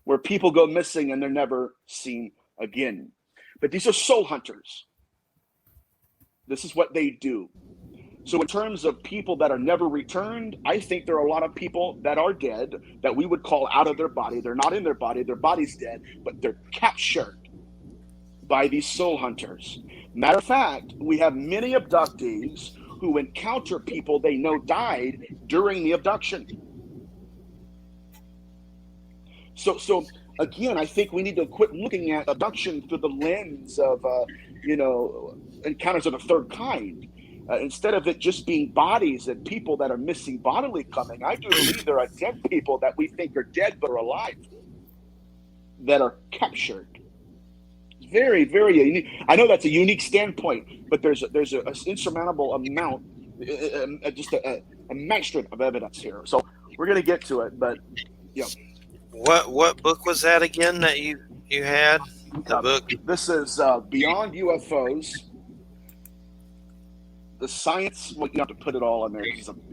where people go missing and they're never seen again. But these are soul hunters. This is what they do. So in terms of people that are never returned, I think there are a lot of people that are dead that we would call out of their body. They're not in their body. Their body's dead, but they're captured by these soul hunters. Matter of fact, we have many abductees who encounter people they know died during the abduction. So again, I think we need to quit looking at abduction through the lens of, encounters of a third kind. Instead of it just being bodies and people that are missing bodily coming, I do believe there are dead people that we think are dead but are alive that are captured. Very, very unique. I know that's a unique standpoint, but there's an insurmountable amount, just a magnitude of evidence here. So we're going to get to it, but What book was that again that you had? The book. This is Beyond UFOs. The science. Well, you have to put it all in there.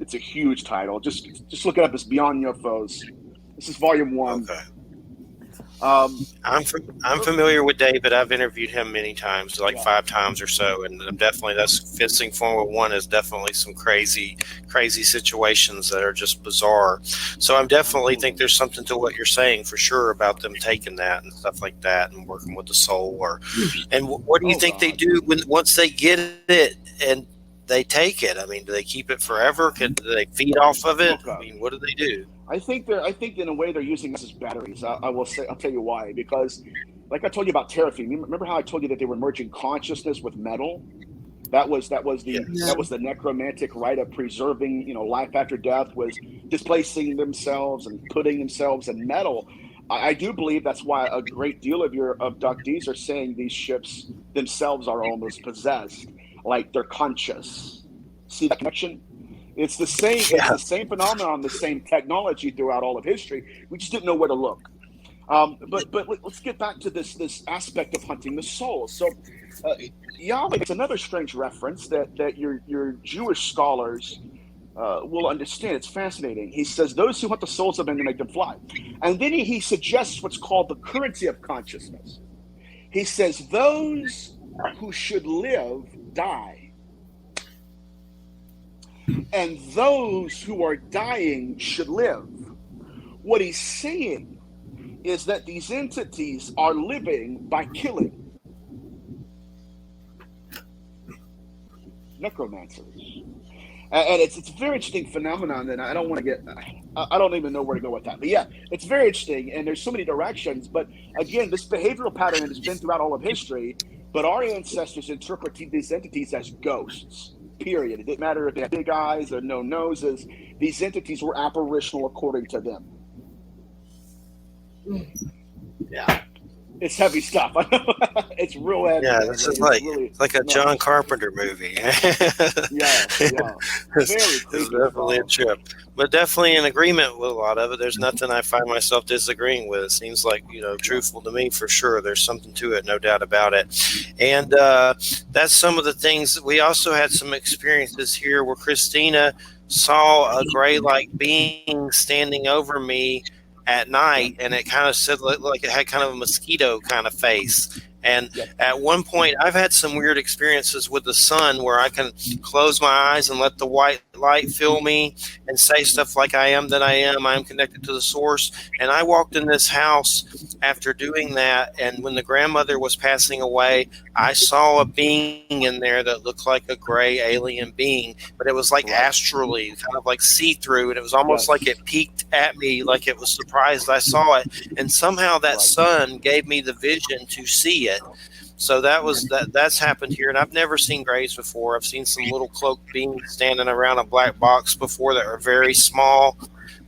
It's a huge title. Just look it up. It's Beyond UFOs. This is volume 1. Okay. I'm familiar with David. I've interviewed him many times, like 5 times or so, and I'm definitely that's Fencing Formula 1 is definitely some crazy situations that are just bizarre. So I'm definitely think there's something to what you're saying for sure about them taking that and stuff like that and working with the soul. And what do you think they do once they get it and they take it? I mean, do they keep it forever? Do they feed off of it? I mean, what do they do? I think in a way they're using this as batteries. I'll tell you why. Because, like I told you about terraforming. Remember how I told you that they were merging consciousness with metal? That was the necromantic rite of preserving, life after death, was displacing themselves and putting themselves in metal. I do believe that's why a great deal of abductees are saying these ships themselves are almost possessed, like they're conscious. See that connection? It's the same. It's the same phenomenon, the same technology throughout all of history. We just didn't know where to look. But let's get back to this aspect of hunting the soul. So Yahweh, it's another strange reference that your Jewish scholars will understand. It's fascinating. He says, "Those who hunt the souls of men to make them fly," and then he suggests what's called the currency of consciousness. He says, "Those who should live die." And those who are dying should live. What he's saying is that these entities are living by killing. Necromancers. And it's a very interesting phenomenon that I don't even know where to go with that. But yeah, it's very interesting, and there's so many directions. But again, this behavioral pattern has been throughout all of history, but our ancestors interpreted these entities as ghosts. Period. It didn't matter if they had big eyes or no noses. These entities were apparitional according to them. Yeah. It's heavy stuff. It's real heavy. Yeah, this is like a John Carpenter movie. yeah. Very It's definitely a trip. But definitely in agreement with a lot of it. There's nothing I find myself disagreeing with. It seems like, truthful to me for sure. There's something to it, no doubt about it. And that's some of the things. We also had some experiences here where Christina saw a gray-like being standing over me at night, and it kind of said like it had kind of a mosquito kind of face. And at one point, I've had some weird experiences with the sun where I can close my eyes and let the white light fill me and say stuff like I am connected to the source. And I walked in this house after doing that, and when the grandmother was passing away, I saw a being in there that looked like a gray alien being, but it was like astrally, kind of like see-through, and it was almost like it peeked at me, like it was surprised I saw it. And somehow that sun gave me the vision to see it. So that's happened here, and I've never seen grays before. I've seen some little cloaked beings standing around a black box before that are very small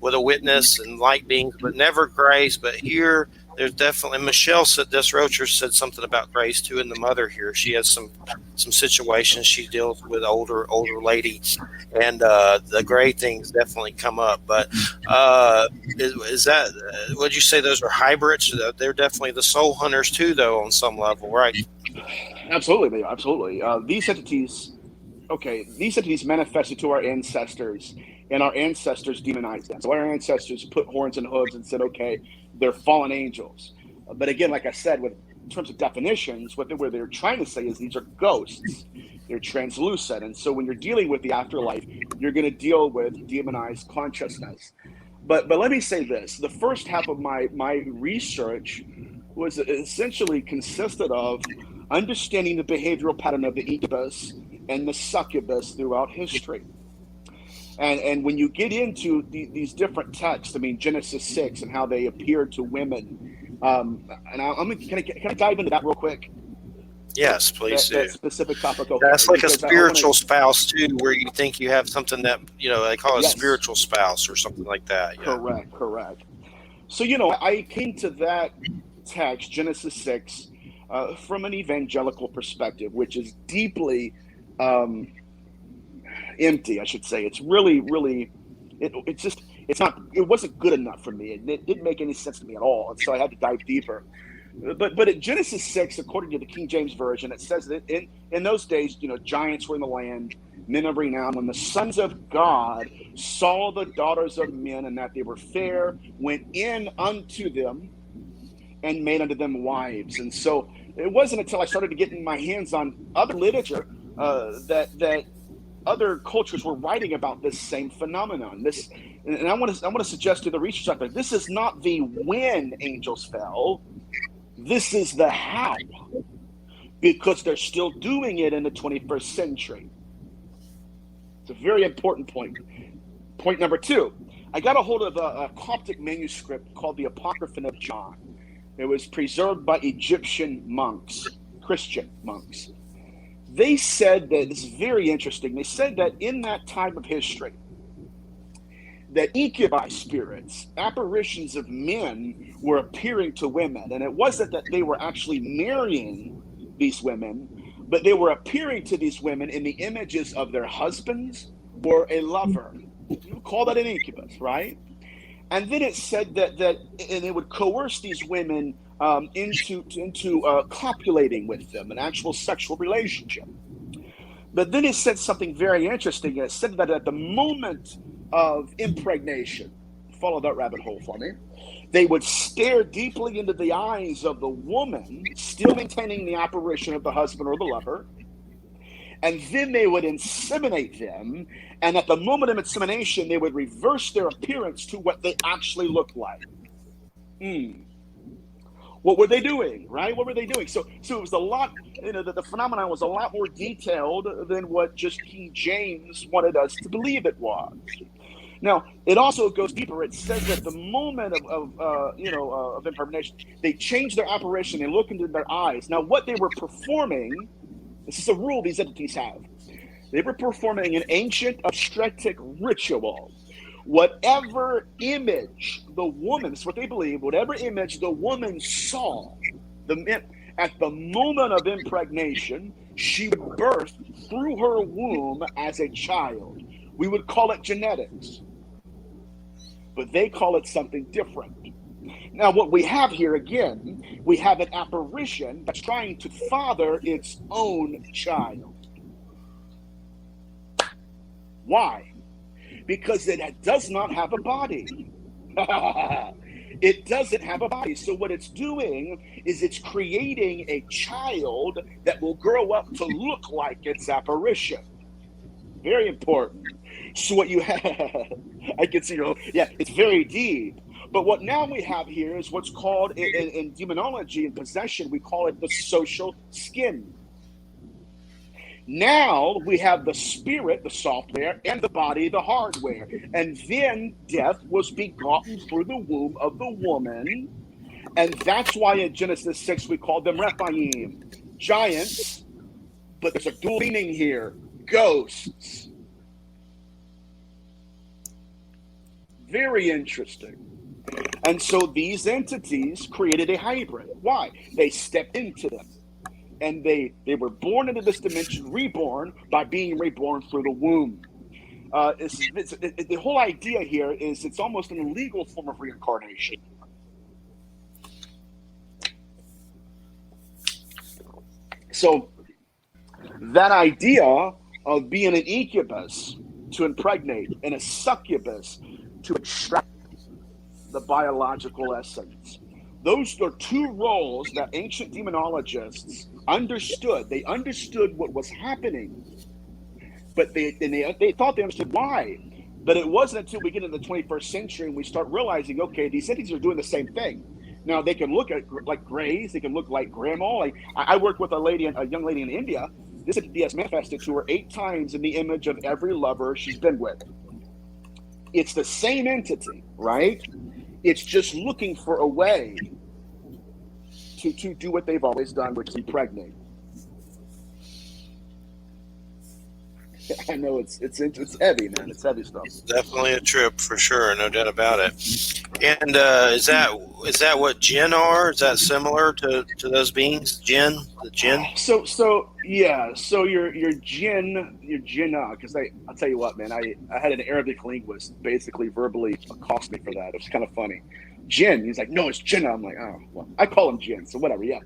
with a witness and light beings, but never grays. But here, there's definitely, Michelle said, this Rocher said something about grays too, and the mother here. She has some situations she deals with older lady, and the gray things definitely come up. But is that, would you say those are hybrids? They're definitely the soul hunters too, though, on some level, right? Absolutely, absolutely. These entities manifested to our ancestors, and our ancestors demonized them. So our ancestors put horns and hooves and said, okay, they're fallen angels. But again, like I said, in terms of definitions, what they're trying to say is these are ghosts. They're translucent. And so when you're dealing with the afterlife, you're going to deal with demonized consciousness. But let me say this. The first half of my research was essentially consisted of understanding the behavioral pattern of the incubus and the succubus throughout history. And when you get into these different texts, I mean, Genesis 6 and how they appear to women, and can I dive into that real quick? Yes, please do. That specific topic. Okay, That's like a because spiritual spouse too, where you think you have something that they call a Yes. spiritual spouse or something like that. Yeah. Correct. So I came to that text, Genesis 6, from an evangelical perspective, which is deeply empty, I should say. It's really, it wasn't good enough for me. It didn't make any sense to me at all, and so I had to dive deeper. But at Genesis 6, according to the King James Version, it says that in those days, giants were in the land, men of renown. When the sons of God saw the daughters of men and that they were fair, went in unto them and made unto them wives. And so it wasn't until I started to get my hands on other literature that other cultures were writing about this same phenomenon. And I want to suggest to the researchers out there, this is not the when angels fell. This is the how, because they're still doing it in the 21st century. It's a very important point. Point number 2, I got a hold of a Coptic manuscript called the Apocryphon of John. It was preserved by Egyptian monks, Christian monks. They said that, this is very interesting, they said that in that time of history, that incubi spirits, apparitions of men, were appearing to women. And it wasn't that they were actually marrying these women, but they were appearing to these women in the images of their husbands or a lover. You call that an incubus, right? And then it said that and they would coerce these women into copulating with them, an actual sexual relationship. But then it said something very interesting. It said that at the moment of impregnation, follow that rabbit hole for me, they would stare deeply into the eyes of the woman, still maintaining the apparition of the husband or the lover, and then they would inseminate them, and at the moment of insemination, they would reverse their appearance to what they actually looked like. What were they doing, right? What were they doing? So it was a lot, the phenomenon was a lot more detailed than what just King James wanted us to believe it was. Now, it also goes deeper. It says that the moment of impregnation, they change their apparition, they look into their eyes. Now, what they were performing, this is a rule these entities have. They were performing an ancient obstetric ritual. Whatever image the woman, that's what they believe, whatever image the woman saw, at the moment of impregnation, she would birth through her womb as a child. We would call it genetics, but they call it something different. Now, what we have here, again, we have an apparition that's trying to father its own child. Why? Because it does not have a body. It doesn't have a body. So what it's doing is it's creating a child that will grow up to look like its apparition. Very important. So what you have, I can see it's very deep. But what now we have here is what's called in demonology and possession, we call it the social skin. Now we have the spirit, the software, and the body, the hardware. And then death was begotten through the womb of the woman. And that's why in Genesis 6 we call them Rephaim, giants. But there's a dual meaning here, ghosts. Very interesting. And so these entities created a hybrid. Why? They stepped into them. And they were born into this dimension, reborn by being reborn through the womb. The whole idea here is it's almost an illegal form of reincarnation. So that idea of being an incubus to impregnate and a succubus to extract the biological essence. Those are two roles that ancient demonologists understood. They understood what was happening, but they thought they understood why. But it wasn't until we get into the 21st century and we start realizing, okay, these entities are doing the same thing. Now they can look like grays, they can look like grandma. Like I worked with a young lady in India. This entity has manifested to her 8 times in the image of every lover she's been with. It's the same entity, right? It's just looking for a way to do what they've always done, which is impregnate. I know it's heavy, man. It's heavy stuff. Definitely a trip for sure, no doubt about it. And is that what jinn are? Is that similar to those beings? Jinn, the jinn. So yeah. So your jinn, because I'll tell you what, man. I had an Arabic linguist basically verbally accost me for that. It was kind of funny. Jinn. He's like, no, it's jinnah. I'm like, oh, well, I call him jinn. So whatever. Yeah.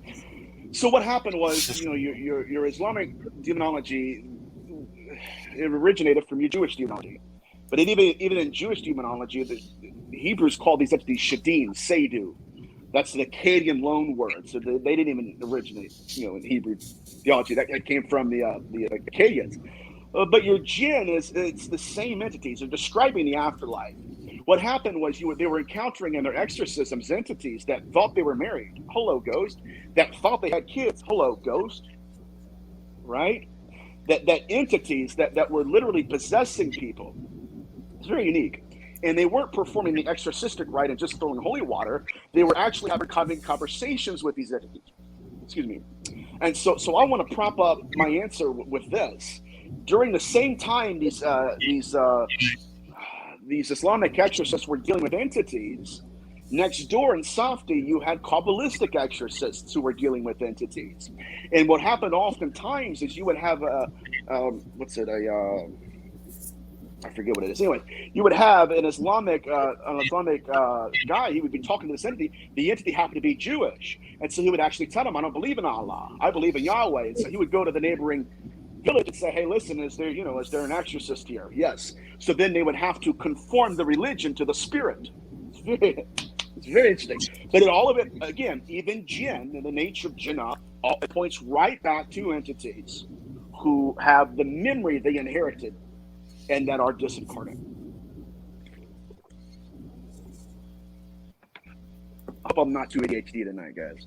So what happened was, your Islamic demonology, it originated from your Jewish demonology. But even in Jewish demonology, the Hebrews call these entities shadim, seidu. That's the Akkadian loan word. So they didn't even originate, in Hebrew theology. That came from the Akkadians. But your jinn it's the same entities. They're describing the afterlife. What happened was they were encountering in their exorcisms entities that thought they were married. Hello, ghost. That thought they had kids. Hello, ghost. Right? That entities that were literally possessing people. It's very unique. And they weren't performing the exorcistic rite and just throwing holy water. They were actually having conversations with these entities. Excuse me. And so I want to prop up my answer with this. During the same time these Islamic exorcists were dealing with entities, next door in Safdi, you had Kabbalistic exorcists who were dealing with entities. And what happened oftentimes is you would have I forget what it is. Anyway, you would have an Islamic guy. He would be talking to this entity. The entity happened to be Jewish, and so he would actually tell him, "I don't believe in Allah. I believe in Yahweh." And so he would go to the neighboring village and say, "Hey, listen, is there an exorcist here?" Yes. So then they would have to conform the religion to the spirit. It's very interesting. But in all of it, again, even jinn and the nature of jinnah, it points right back to entities who have the memory they inherited and that are disincarnate. I hope I'm not too ADHD tonight, guys.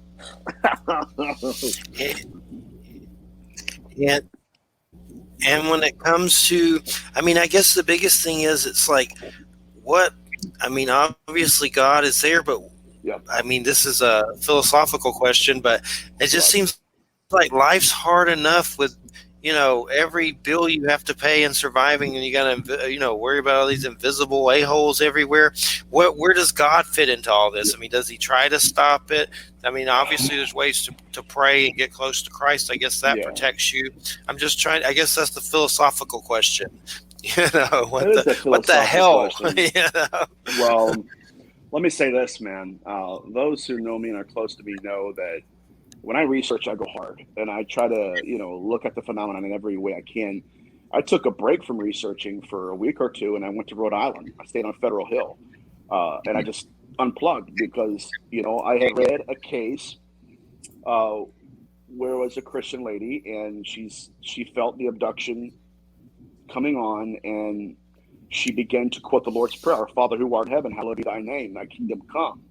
And when it comes to, I guess the biggest thing is it's like, obviously God is there, but yep. This is a philosophical question, but it just seems like life's hard enough with, every bill you have to pay and surviving, and you got to, worry about all these invisible a-holes everywhere. Where does God fit into all this? Does he try to stop it? Obviously there's ways to pray and get close to Christ. I guess that protects you. I'm just trying, I guess that's the philosophical question. What the hell? Well, let me say this, man. Those who know me and are close to me know that when I research, I go hard, and I try to, look at the phenomenon in every way I can. I took a break from researching for a week or two, and I went to Rhode Island. I stayed on Federal Hill, and I just unplugged because, I had read a case where it was a Christian lady, and she felt the abduction coming on, and she began to quote the Lord's Prayer, "Our Father who art in heaven, hallowed be thy name, thy kingdom come.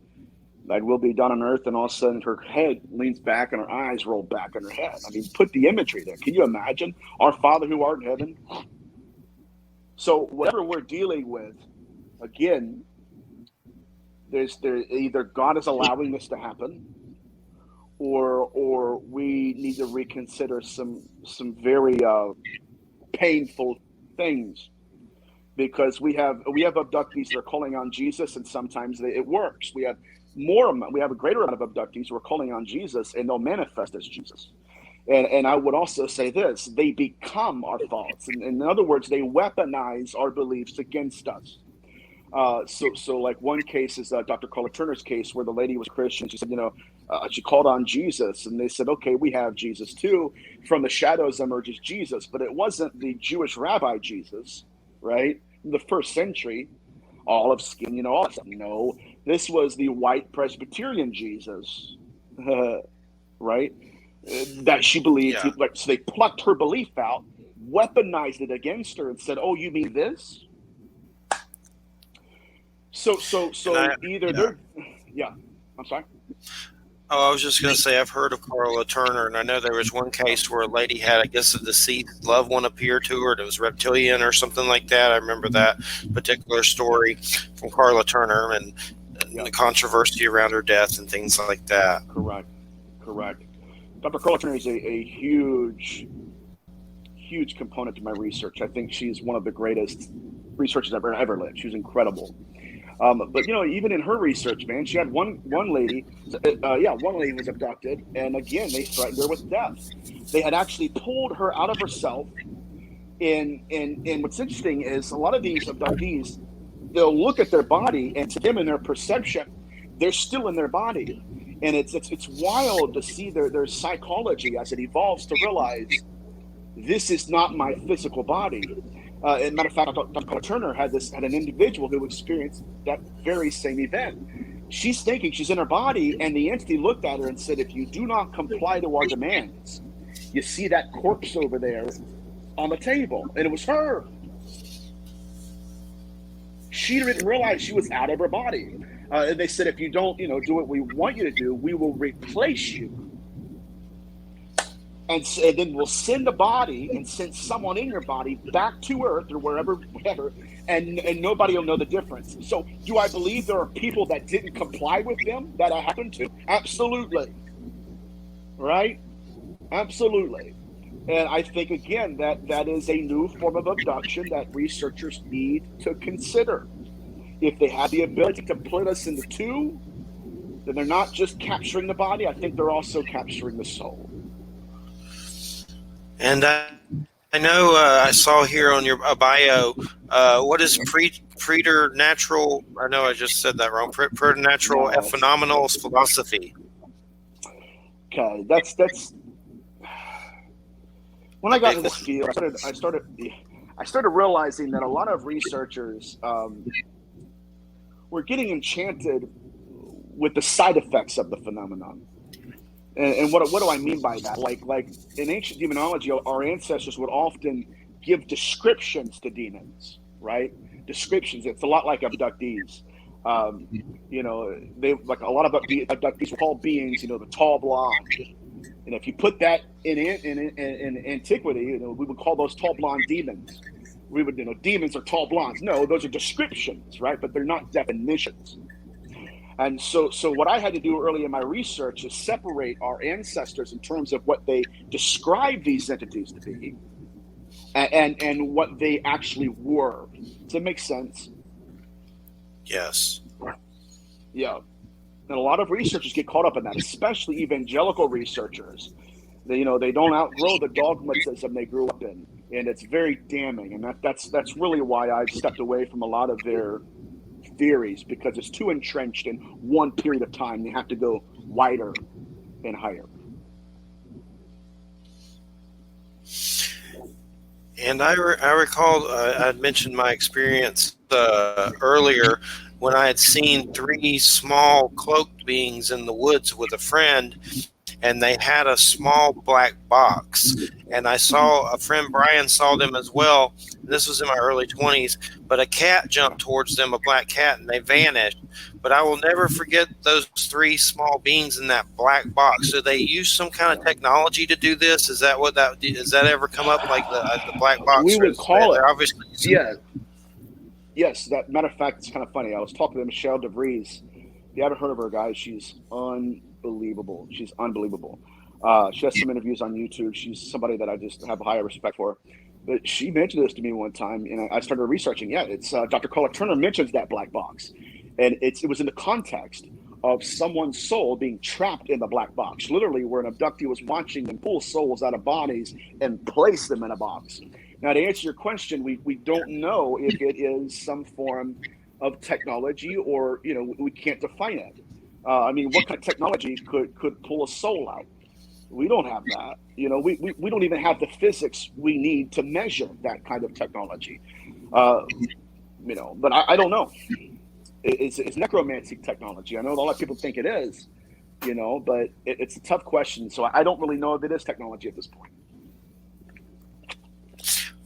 Thy will be done on earth," and all of a sudden her head leans back and her eyes roll back in her head. Put the imagery there. Can you imagine? Our Father who art in heaven. So whatever we're dealing with, again, there's either God is allowing this to happen, or we need to reconsider some very painful things, because we have abductees that are calling on Jesus, and sometimes it works. We have a greater amount of abductees who are calling on Jesus, and they'll manifest as Jesus. And I would also say this: they become our thoughts. In other words, they weaponize our beliefs against us. So like one case is Dr. Carla Turner's case, where the lady was Christian. She said, she called on Jesus, and they said, okay, we have Jesus too. From the shadows emerges Jesus, but it wasn't the Jewish rabbi Jesus, right? In the first century, olive skin, all that stuff. No, this was the white Presbyterian Jesus, right? That she believed. Yeah. So they plucked her belief out, weaponized it against her, and said, "Oh, you mean this?" So either I'm sorry. Oh, I was just going to say, I've heard of Carla Turner, and I know there was one case where a lady had, I guess, a deceased loved one appear to her. It was reptilian or something like that. I remember that particular story from Carla Turner and the controversy around her death and things like that. Correct. Dr. Carla Turner is a huge huge component to my research. I think she's one of the greatest researchers ever lived. She was incredible. But even in her research, man, she had one lady. One lady was abducted, and again, they threatened her with death. They had actually pulled her out of herself. And what's interesting is a lot of these abductees, they'll look at their body, and to them, in their perception, they're still in their body. And it's wild to see their psychology as it evolves to realize this is not my physical body. As a matter of fact, Dr. Turner had an individual who experienced that very same event. She's thinking she's in her body, and the entity looked at her and said, if you do not comply to our demands, you see that corpse over there on the table, and it was her. She didn't realize she was out of her body. And they said, if you don't, do what we want you to do, we will replace you. And then we'll send a body and send someone in your body back to Earth or wherever, and nobody will know the difference. So do I believe there are people that didn't comply with them that it happened to? Absolutely. Right? Absolutely. And I think, again, that is a new form of abduction that researchers need to consider. If they have the ability to put us into two, then they're not just capturing the body. I think they're also capturing the soul. And I know I saw here on your bio, what is preternatural? I know I just said that wrong. Preternatural phenomenal philosophy. Okay, that's when I got into this field. I started realizing that a lot of researchers were getting enchanted with the side effects of the phenomenon. And what do I mean by that? Like in ancient demonology, our ancestors would often give descriptions to demons, right? Descriptions. It's a lot like abductees. They like a lot of abductees were called beings. The tall blonde. And if you put that in antiquity, we would call those tall blonde demons. We would, demons are tall blondes. No, those are descriptions, right? But they're not definitions. And so what I had to do early in my research is separate our ancestors in terms of what they describe these entities to be and what they actually were. Does that make sense? Yes. Yeah. And a lot of researchers get caught up in that, especially evangelical researchers. They don't outgrow the dogmatism they grew up in, and it's very damning. And that's really why I've stepped away from a lot of their theories, because it's too entrenched in one period of time. They have to go wider and higher. And I recall I had mentioned my experience earlier when I had seen 3 small cloaked beings in the woods with a friend, and they had a small black box. And I saw a friend, Brian, saw them as well. This was in my early 20s, but a cat jumped towards them, a black cat, and they vanished. But I will never forget those 3 small beings in that black box. So they use some kind of technology to do this? Is that what does that ever come up, like the black box? We would call it. Obviously, yeah. Yes. That matter of fact, it's kind of funny. I was talking to Michelle DeVries. If you haven't heard of her, guys, she's unbelievable. She's unbelievable. She has some interviews on YouTube. She's somebody that I just have a higher respect for. But she mentioned this to me one time, and I started researching. Yeah, it's Dr. Carla Turner mentions that black box, and it was in the context of someone's soul being trapped in the black box, literally where an abductee was watching them pull souls out of bodies and place them in a box. Now, to answer your question, we don't know if it is some form of technology or, we can't define it. What kind of technology could pull a soul out? We don't have that. We don't even have the physics we need to measure that kind of technology. But I don't know. It's necromancy technology. I know a lot of people think it is, but it's a tough question. So I don't really know if it is technology at this point.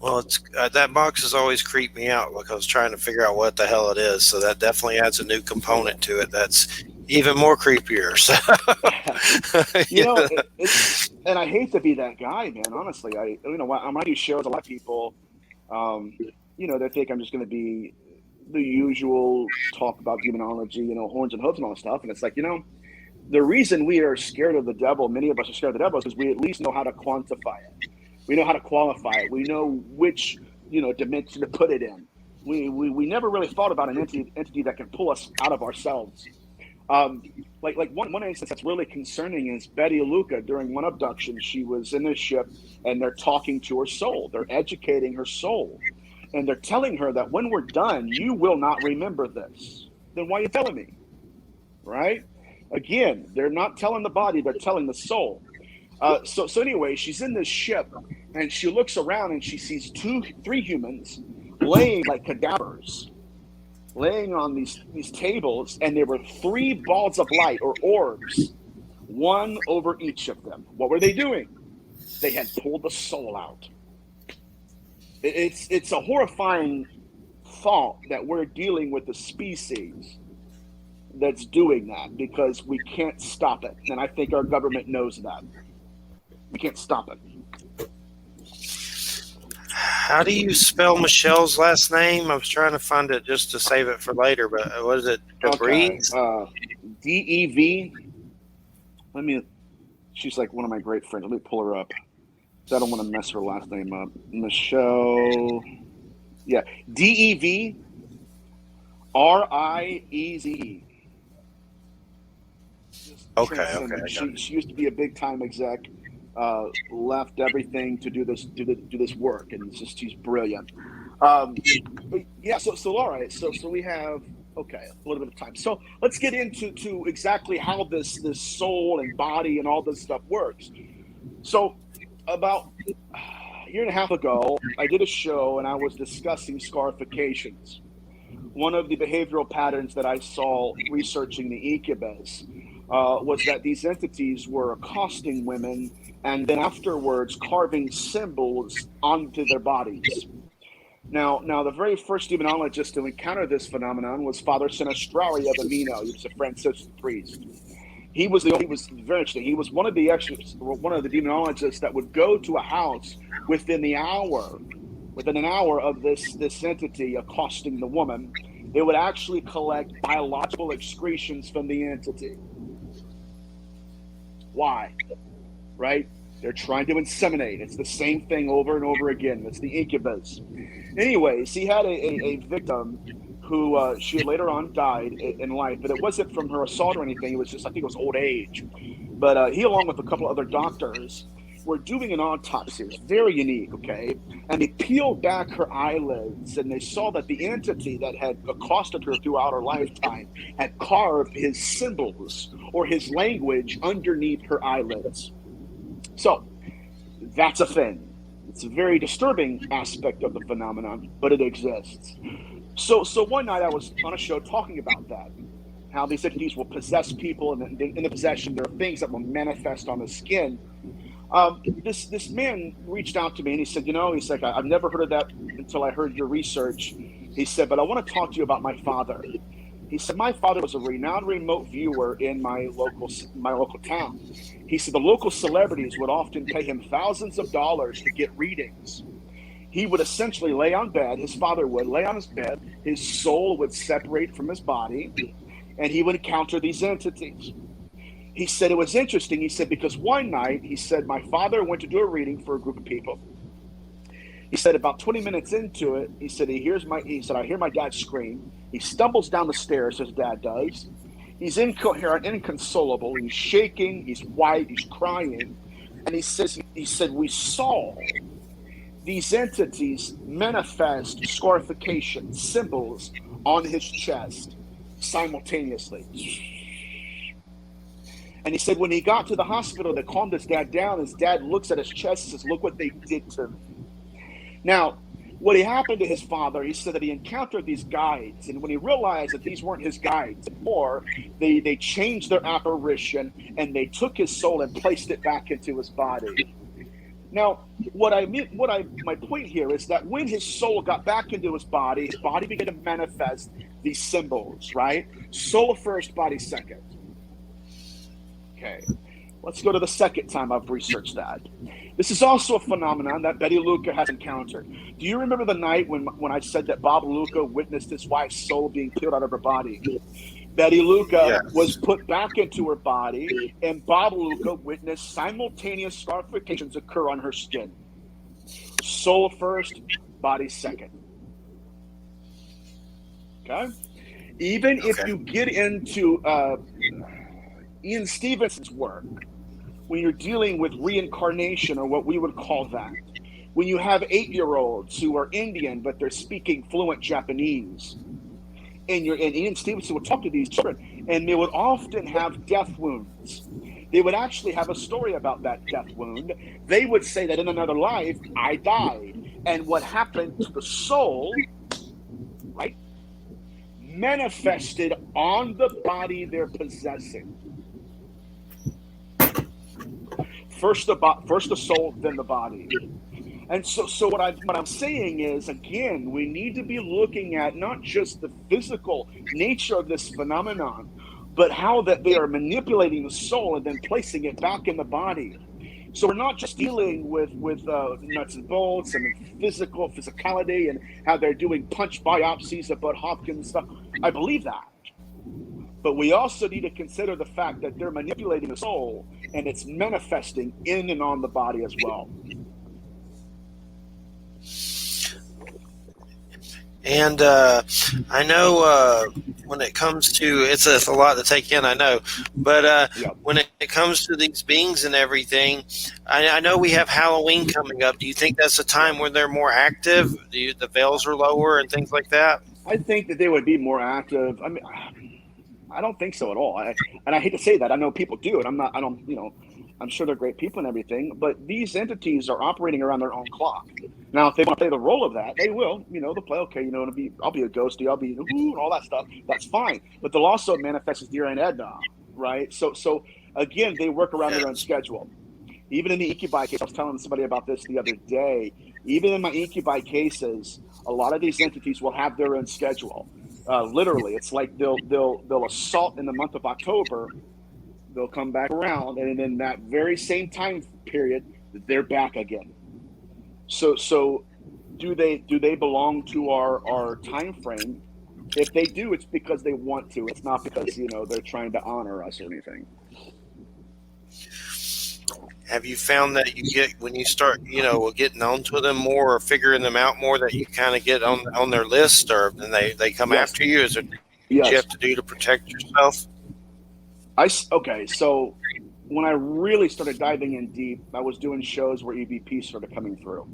Well, it's that box has always creeped me out because trying to figure out what the hell it is. So that definitely adds a new component to it. That's even more creepier. So, and I hate to be that guy, man. Honestly, on my shows, a lot of people, they think I'm just going to be the usual talk about demonology, horns and hooves and all that stuff. And it's like, the reason we are scared of the devil, many of us are scared of the devil, is because we at least know how to quantify it. We know how to qualify it. We know which, dimension to put it in. We never really thought about an entity that can pull us out of ourselves. Like one instance that's really concerning is Betty Luca. During one abduction, she was in a ship and they're talking to her soul. They're educating her soul. And they're telling her that when we're done, you will not remember this. Then why are you telling me? Right? Again, they're not telling the body, they're telling the soul. So anyway, she's in this ship and she looks around and she sees three humans laying like cadavers, laying on these tables, and there were three balls of light or orbs, one over each of them. What were they doing? They had pulled the soul out. It's a horrifying thought that we're dealing with a species that's doing that, because we can't stop it. And I think our government knows that. We can't stop it. How do you spell Michelle's last name? I was trying to find it just to save it for later, but what is it? Debris? DEV. She's like one of my great friends. Let me pull her up. I don't want to mess her last name up. Michelle. Yeah. DEV RIEZE. Okay. She used to be a big time exec. Left everything to do this work, and she's brilliant. Yeah. So all right. So we have a little bit of time. So let's get into exactly how this soul and body and all this stuff works. So about a year and a half ago, I did a show and I was discussing scarifications. One of the behavioral patterns that I saw researching the incubus was that these entities were accosting women and then afterwards carving symbols onto their bodies. Now, the very first demonologist to encounter this phenomenon was Father Sinistrari of Amino. He was a Franciscan priest. He was very interesting. He was one of the demonologists that would go to a house within an hour of this entity accosting the woman. They would actually collect biological excretions from the entity. Why? Right? They're trying to inseminate. It's the same thing over and over again. It's the incubus. Anyways, he had a victim who she later on died in life, but it wasn't from her assault or anything. It was just, I think it was old age. But he, along with a couple other doctors, were doing an autopsy. It was very unique, okay? And they peeled back her eyelids, and they saw that the entity that had accosted her throughout her lifetime had carved his symbols or his language underneath her eyelids. So that's a thing. It's a very disturbing aspect of the phenomenon, but it exists. So one night I was on a show talking about that, how these entities will possess people, and in the possession there are things that will manifest on the skin. This man reached out to me and he said, he's like, I've never heard of that until I heard your research. He said, but I want to talk to you about my father. He said, my father was a renowned remote viewer in my local town. He said the local celebrities would often pay him thousands of dollars to get readings. He would essentially lay on bed, his father would lay on his bed, his soul would separate from his body, and he would encounter these entities. He said it was interesting. He said, because one night, he said, my father went to do a reading for a group of people. He said about 20 minutes into it, he said, I hear my dad scream. He stumbles down the stairs, his dad does. He's incoherent, inconsolable. He's shaking. He's white. He's crying. And he said, we saw these entities manifest scarification symbols on his chest simultaneously. And he said when he got to the hospital, they calmed his dad down. His dad looks at his chest and says, look what they did to me. Now, what happened to his father, he said that he encountered these guides. And when he realized that these weren't his guides anymore, they changed their apparition and they took his soul and placed it back into his body. Now, my point here is that when his soul got back into his body began to manifest these symbols, right? Soul first, body second. Okay, let's go to the second time I've researched that. This is also a phenomenon that Betty Luca has encountered. Do you remember the night when I said that Bob Luca witnessed his wife's soul being peeled out of her body? Betty Luca was put back into her body, and Bob Luca witnessed simultaneous scarifications occur on her skin. Soul first, body second. Okay? Even if you get into Ian Stevenson's work, when you're dealing with reincarnation, or what we would call that, when you have 8-year-olds who are Indian but they're speaking fluent Japanese, and Ian Stevenson would talk to these children, and they would often have death wounds. They would actually have a story about that death wound. They would say that in another life, I died. And what happened to the soul, right, manifested on the body they're possessing. First the soul, then the body. And so what I'm saying is, again, we need to be looking at not just the physical nature of this phenomenon, but how that they are manipulating the soul and then placing it back in the body. So we're not just dealing with nuts and bolts and physicality and how they're doing punch biopsies of Bud Hopkins stuff. I believe that. But we also need to consider the fact that they're manipulating the soul and it's manifesting in and on the body as well. And I know when it comes to, it's a lot to take in, I know, but when it comes to these beings and everything, I know we have Halloween coming up. Do you think that's a time when they're more active? The veils are lower and things like that? I think that they would be more active. I mean, I don't think so at all. And I hate to say that. I know people do it. I'm sure they're great people and everything, but these entities are operating around their own clock. Now, if they want to play the role of that, they will. They'll play, okay, I'll be a ghosty, I'll be and all that stuff. That's fine. But they'll also manifest as Dear Aunt Edna, right? So again, they work around their own schedule. Even in the incubi case, I was telling somebody about this the other day. Even in my incubi cases, a lot of these entities will have their own schedule. Literally, it's like they'll assault in the month of October. They'll come back around, and in that very same time period, they're back again. So do they belong to our time frame? If they do, it's because they want to. It's not because they're trying to honor us or anything. Have you found that you get, when you start getting onto them more or figuring them out more, that you kind of get on their list, or and they come after you? Is there things you have to do to protect yourself? Okay, so when I really started diving in deep, I was doing shows where EVPs started coming through.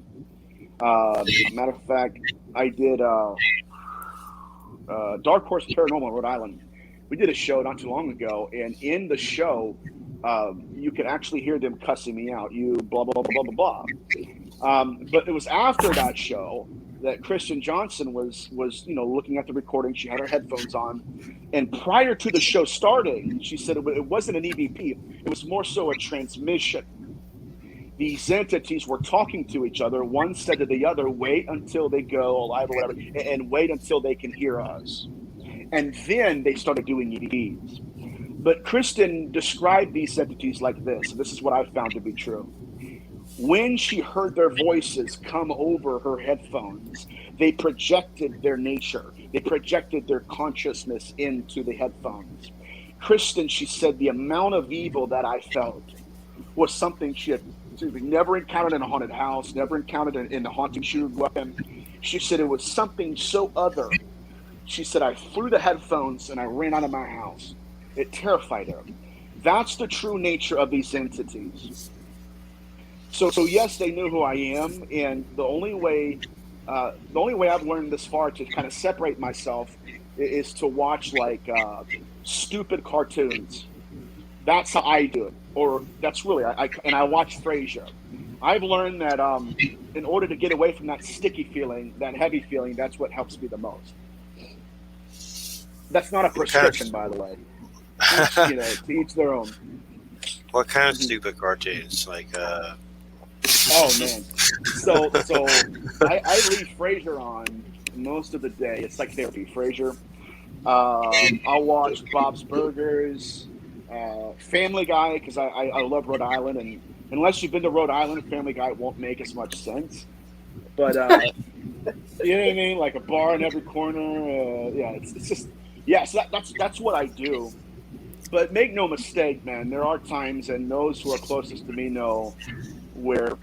Matter of fact, I did Dark Horse Paranormal in Rhode Island. We did a show not too long ago, and in the show, you could actually hear them cussing me out. You blah, blah, blah, blah, blah, blah. But it was after that show that Kristen Johnson was looking at the recording. She had her headphones on. And prior to the show starting, she said it wasn't an EVP. It was more so a transmission. These entities were talking to each other. One said to the other, wait until they go alive or whatever, and wait until they can hear us. And then they started doing EVPs. But Kristen described these entities like this. This is what I found to be true. When she heard their voices come over her headphones, they projected their nature. They projected their consciousness into the headphones. Kristen, she said, the amount of evil that I felt was something she had never encountered in a haunted house, never encountered in the haunting she grew up in. She said it was something so other. She said, I threw the headphones and I ran out of my house. It terrified her. That's the true nature of these entities. So yes, they knew who I am, and the only way I've learned this far to kind of separate myself is to watch stupid cartoons. That's how I do it, or that's really I watch Frasier. I've learned that in order to get away from that sticky feeling, that heavy feeling, that's what helps me the most. That's not a prescription, by the way. To each their own. What kind of stupid cartoons? Oh man, so I leave Frasier on most of the day. It's like therapy. Frasier. I'll watch Bob's Burgers, Family Guy, because I love Rhode Island, and unless you've been to Rhode Island, Family Guy won't make as much sense. But you know what I mean, like a bar in every corner. It's just so that's what I do. But make no mistake, man, there are times, and those who are closest to me know, where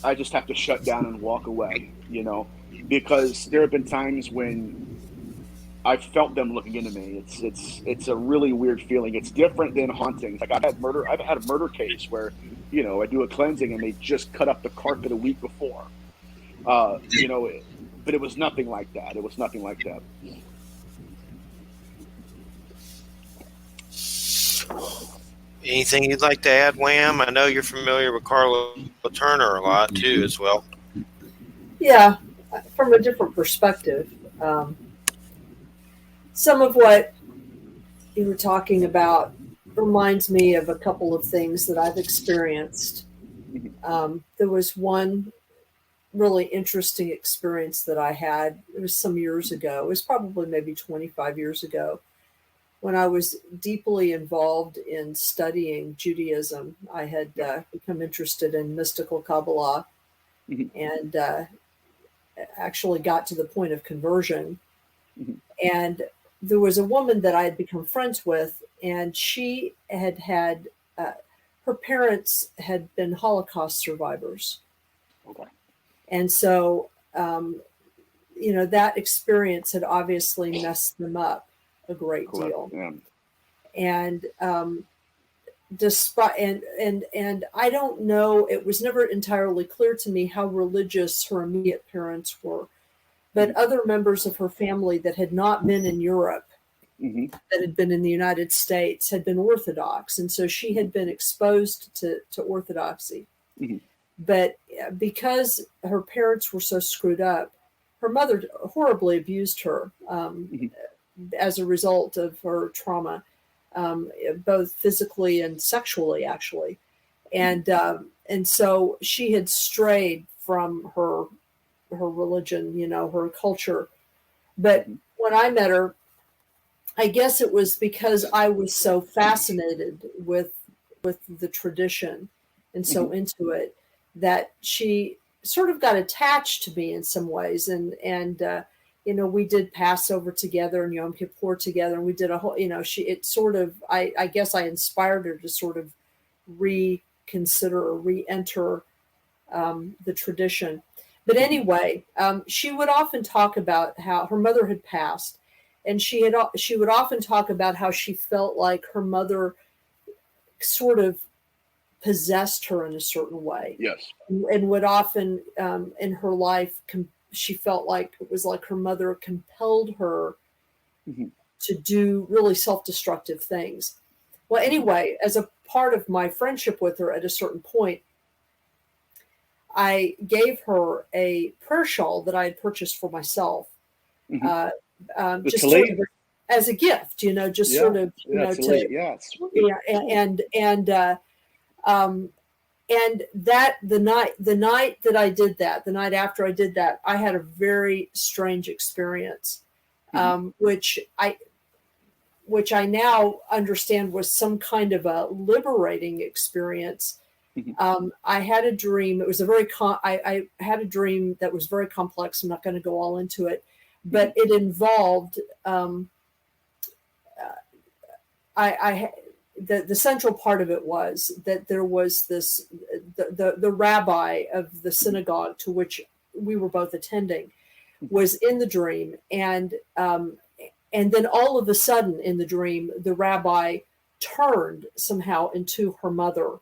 I just have to shut down and walk away, because there have been times when I felt them looking into me. It's a really weird feeling. It's different than hauntings. Like I've had a murder case where, I do a cleansing and they just cut up the carpet a week before. But it was nothing like that. It was nothing like that. Anything you'd like to add, Wham? I know you're familiar with Carla Turner a lot too, as well. Yeah, from a different perspective. Some of what you were talking about reminds me of a couple of things that I've experienced. There was one really interesting experience that I had. It was some years ago. It was probably maybe 25 years ago, when I was deeply involved in studying Judaism. I had become interested in mystical Kabbalah and actually got to the point of conversion. And there was a woman that I had become friends with, and she had her parents had been Holocaust survivors. Okay. And so, that experience had obviously messed them up a great deal. Yeah. And despite and I don't know, it was never entirely clear to me how religious her immediate parents were, but other members of her family that had not been in Europe, that had been in the United States, had been Orthodox, and so she had been exposed to Orthodoxy. But because her parents were so screwed up, her mother horribly abused her as a result of her trauma, both physically and sexually, actually. And so she had strayed from her religion, her culture. But when I met her, I guess it was because I was so fascinated with the tradition and so into it, that she sort of got attached to me in some ways. And we did Passover together and Yom Kippur together, and we did a whole, I guess I inspired her to sort of reconsider or re-enter the tradition. But anyway, she would often talk about how her mother had passed, and she would often talk about how she felt like her mother sort of possessed her in a certain way. Yes. And would often in her life, she felt like it was like her mother compelled her to do really self-destructive things. Well, anyway, as a part of my friendship with her, at a certain point, I gave her a prayer shawl that I had purchased for myself, just sort of as a gift, just sort of, and that the night that I did that, the night after I did that, I had a very strange experience, which I now understand was some kind of a liberating experience. I had a dream. It was I had a dream that was very complex. I'm not going to go all into it, but it involved the central part of it was that there was this the rabbi of the synagogue to which we were both attending was in the dream, and then all of a sudden in the dream the rabbi turned somehow into her mother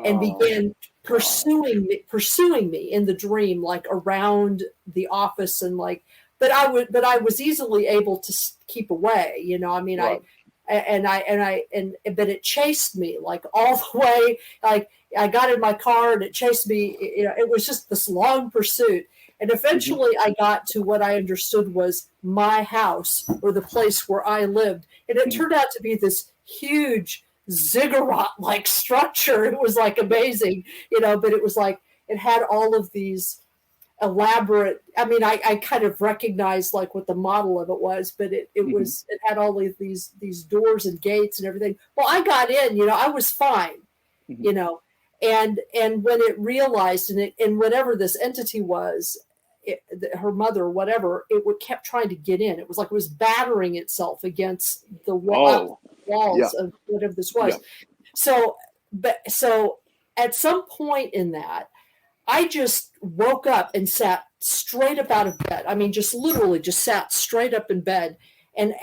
and began pursuing me in the dream, like around the office, and like, but I was easily able to keep away, right. But it chased me like all the way. Like I got in my car and it chased me. It was just this long pursuit. And eventually I got to what I understood was my house, or the place where I lived. And it turned out to be this huge ziggurat-like structure. It was like amazing, but it was like, it had all of these elaborate, I kind of recognized like what the model of it was, but it had all of these doors and gates and everything. Well, I got in, I was fine, and when it realized, and whatever this entity was, her mother, whatever, it kept trying to get in. It was like it was battering itself against the walls of whatever this was. So at some point in that, I just woke up and sat straight up out of bed. I mean, just literally just sat straight up in bed. And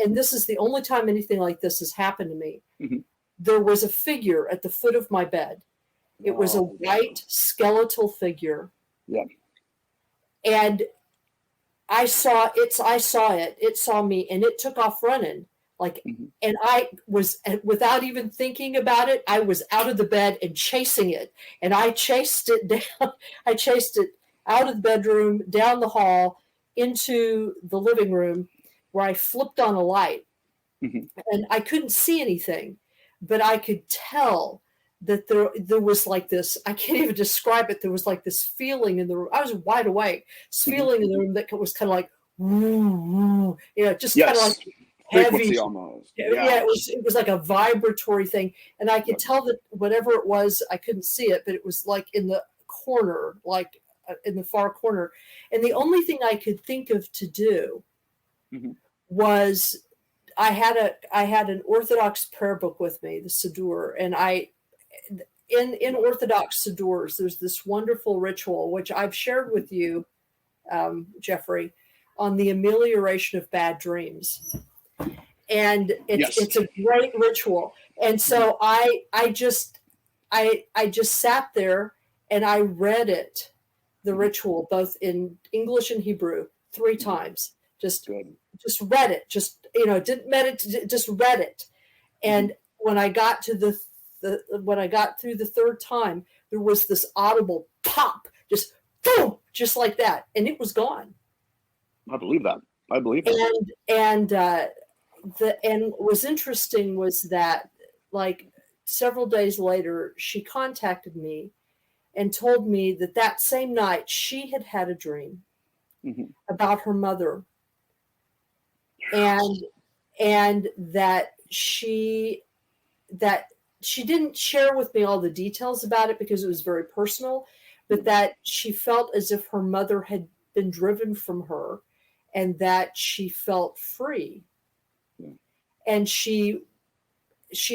this is the only time anything like this has happened to me. Mm-hmm. There was a figure at the foot of my bed. It was a white skeletal figure. Yeah. And I saw it. It saw me, and it took off running. And I was, without even thinking about it, I was out of the bed and chasing it. And I chased it down. I chased it out of the bedroom, down the hall, into the living room, where I flipped on a light. And I couldn't see anything, but I could tell that there was like this, I can't even describe it. There was like this feeling in the room. I was wide awake. This feeling in the room that was kind of like, just kind of like frequency heavy. Almost. Yeah, it was like a vibratory thing. And I could tell that whatever it was, I couldn't see it, but it was like in the corner, like in the far corner. And the only thing I could think of to do was I had an Orthodox prayer book with me, the Siddur, and in Orthodox Siddurs, there's this wonderful ritual, which I've shared with you, Jeffrey, on the amelioration of bad dreams. And it's a great ritual. And so I just sat there and I read it, the ritual, both in English and Hebrew, 3 times. Just read it. Didn't meditate, just read it. And when I got to when I got through the 3rd time, there was this audible pop, just boom, just like that, and it was gone. I believe that. And what was interesting was that, like, several days later, she contacted me and told me that same night she had a dream about her mother, and that she didn't share with me all the details about it because it was very personal, but that she felt as if her mother had been driven from her and that she felt free. And she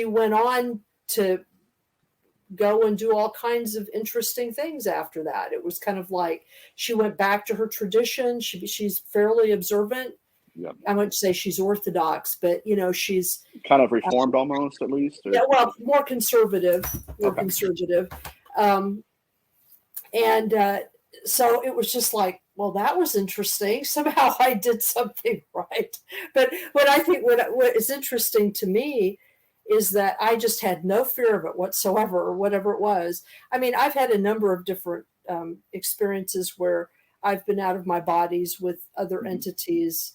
went on to go and do all kinds of interesting things after that. It was kind of like she went back to her tradition. She's fairly observant. Yeah. I wouldn't say she's Orthodox, but she's kind of reformed almost, at least. Or? Yeah, well, more conservative. Conservative. So it was just like, well, that was interesting. Somehow I did something right. But what is interesting to me is that I just had no fear of it whatsoever, or whatever it was. I mean, I've had a number of different experiences where I've been out of my bodies with other entities.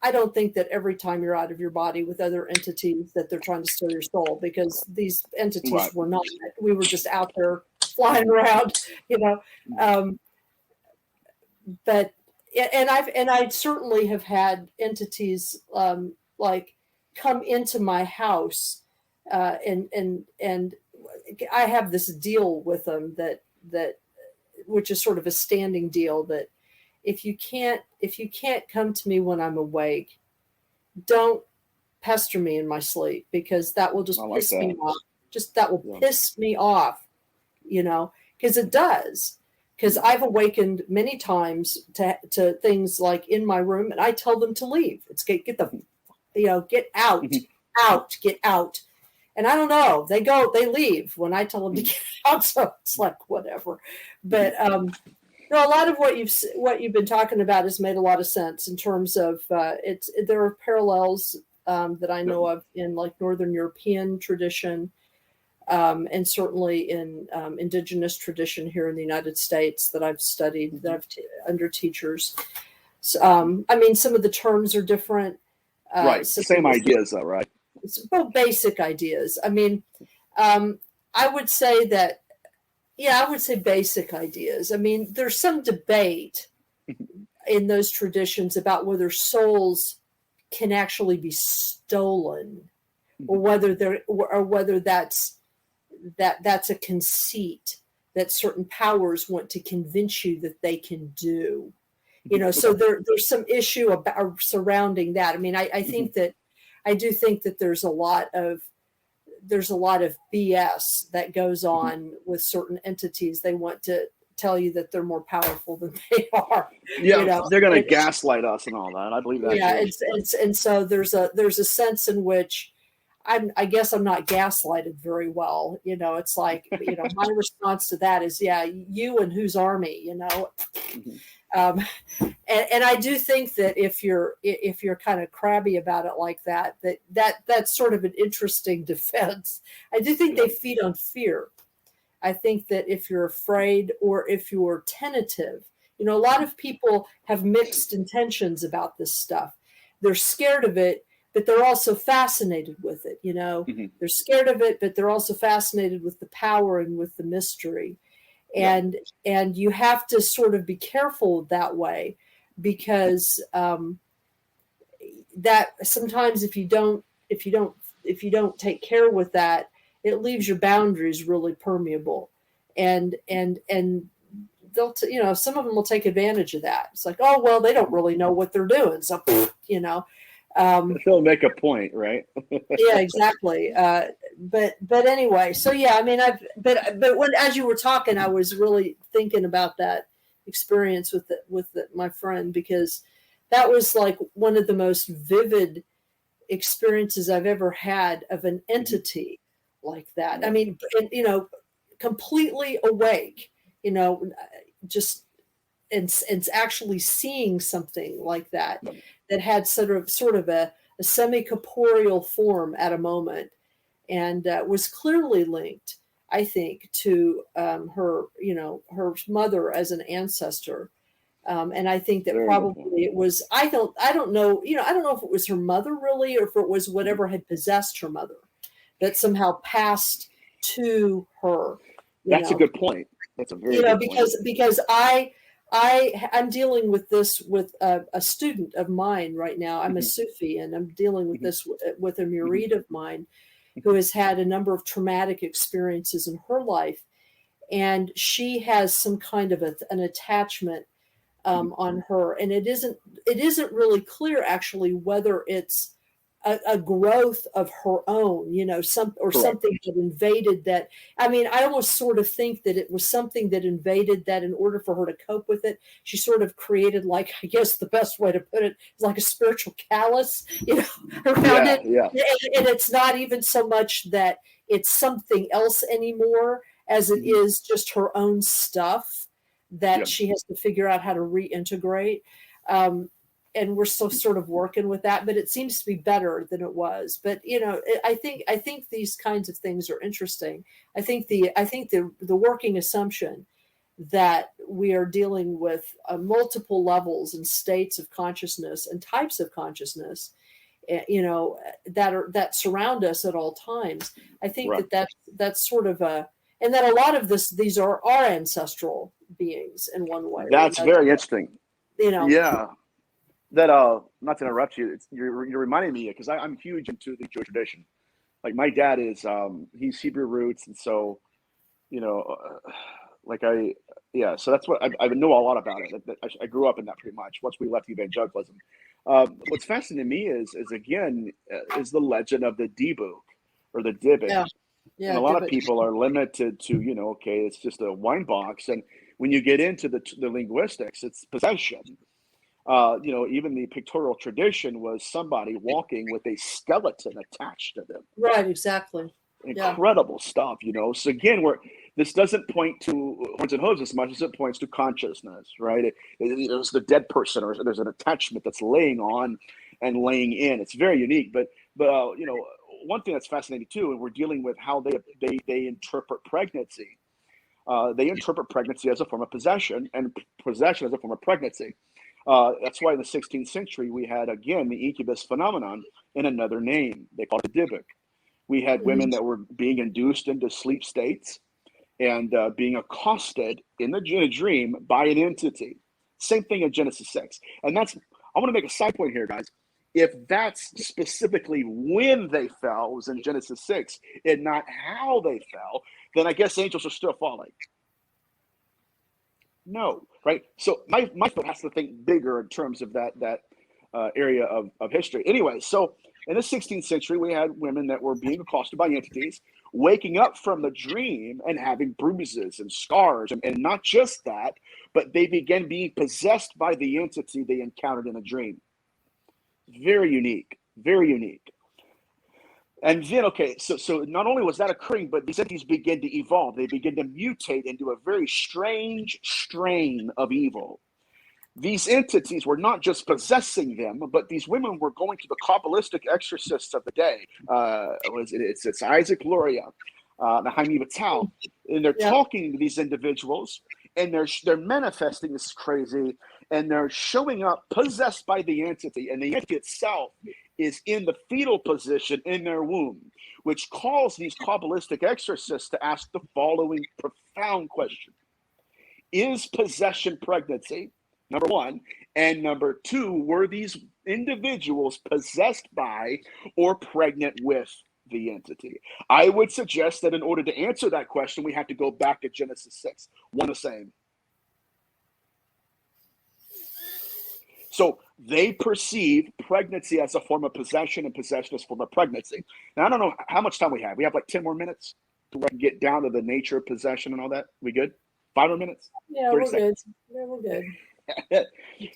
I don't think that every time you're out of your body with other entities that they're trying to steal your soul, because these entities were not. We were just out there flying around, but I certainly have had entities like come into my house, and I have this deal with them that which is sort of a standing deal, that if you can't come to me when I'm awake, don't pester me in my sleep, because that will just piss me off. That will piss me off, because it does. Because I've awakened many times to things like in my room, and I tell them to leave. It's get out, get out. And I don't know, they leave when I tell them to get out. So it's like, whatever. But, a lot of what you've been talking about has made a lot of sense in terms of there are parallels that I know of in like Northern European tradition, and certainly in indigenous tradition here in the United States that I've studied, that I've under teachers. So, I mean, some of the terms are different. Right. Same ideas, though, right? Well, basic ideas. I mean, I would say that. Yeah, I would say basic ideas. I mean, there's some debate in those traditions about whether souls can actually be stolen, or whether that's a conceit that certain powers want to convince you that they can do. So there's some issue about surrounding that. I mean, I think that I do think that there's a lot of BS that goes on with certain entities. They want to tell you that they're more powerful than they are. Yeah, they're going to gaslight us and all that. I believe that. Yeah, and so there's a sense in which I guess I'm not gaslighted very well. It's like, my response to that is, yeah, you and whose army, Mm-hmm. And I do think that if you're kind of crabby about it like that's sort of an interesting defense. I do think they feed on fear. I think that if you're afraid or if you're tentative, a lot of people have mixed intentions about this stuff. They're scared of it, but they're also fascinated with it. Mm-hmm. They're scared of it, but they're also fascinated with the power and with the mystery. And you have to sort of be careful that way, because that sometimes if you don't take care with that, it leaves your boundaries really permeable, and they'll some of them will take advantage of that. It's like, oh well, they don't really know what they're doing, so they'll make a point, right? Yeah, exactly. But anyway, so yeah, I mean, but when, as you were talking, I was really thinking about that experience with my friend, because that was like one of the most vivid experiences I've ever had of an entity like that. I mean, completely awake, just and actually seeing something like that had sort of a semi-corporeal form at a moment, and was clearly linked, I think, to her mother as an ancestor. And I think that probably it was, I don't know, I don't know if it was her mother really, or if it was whatever had possessed her mother that somehow passed to her. That's a good point. That's a very good point. Because I'm dealing with this with a student of mine right now. I'm a Sufi, and I'm dealing with this with a murid of mine who has had a number of traumatic experiences in her life, and she has some kind of an attachment on her, and it isn't really clear actually whether it's a growth of her own, something that invaded that. I mean, I almost sort of think that it was something that invaded that in order for her to cope with it. She sort of created, like, I guess the best way to put it is like a spiritual callus, around it. Yeah. And it's not even so much that it's something else anymore as it is just her own stuff that she has to figure out how to reintegrate. And we're still sort of working with that, but it seems to be better than it was. But I think these kinds of things are interesting. I think the working assumption that we are dealing with multiple levels and states of consciousness and types of consciousness, that surround us at all times. I think that's sort of and that a lot of these are our ancestral beings in one way. That's very interesting. Yeah. That not to interrupt you, you're reminding me, because I'm huge into the Jewish tradition. Like, my dad is he's Hebrew roots, and so so that's what I know a lot about it. I grew up in that pretty much once we left evangelicalism. What's fascinating to me is the legend of the Dibuk or the Dybbuk. Yeah, and a lot of people are limited to it's just a wine box, and when you get into the linguistics, it's possession. Even the pictorial tradition was somebody walking with a skeleton attached to them. Right, exactly. Incredible stuff, So again, this doesn't point to horns and hooves as much as it points to consciousness, right? It's the dead person, or there's an attachment that's laying on and laying in. It's very unique. But one thing that's fascinating too, and we're dealing with how they interpret pregnancy. They interpret pregnancy as a form of possession, and possession as a form of pregnancy. That's why in the 16th century we had, again, the incubus phenomenon in another name. They called it Dybbuk. We had women that were being induced into sleep states and being accosted in a dream by an entity. Same thing in Genesis 6. And I want to make a side point here, guys. If that's specifically when they fell, was in Genesis 6, and not how they fell, then I guess angels are still falling. No, right? So my foot has to think bigger in terms of that area of history. Anyway, so In the 16th century, we had women that were being accosted by entities, waking up from the dream and having bruises and scars. And not just that, but they began being possessed by the entity they encountered in a dream. Very unique, very unique. And then, okay, so not only was that occurring, but these entities begin to evolve. They begin to mutate into a very strange strain of evil. These entities were not just possessing them, but these women were going to the Kabbalistic exorcists of the day. It's Isaac Luria, Naomi Vital, and they're talking to these individuals, and they're manifesting this crazy, and they're showing up possessed by the entity, and the entity itself is in the fetal position in their womb, which calls these Kabbalistic exorcists to ask the following profound question: is possession pregnancy? Number one. And number two, were these individuals possessed by or pregnant with the entity? I would suggest that in order to answer that question, we have to go back to Genesis 6. One the same. So they perceive pregnancy as a form of possession and possession as a form of pregnancy. Now, I don't know how much time we have. We have like 10 more minutes to get down to the nature of possession and all that. We good? 5 more minutes? Yeah, we're good. Yeah, we're good.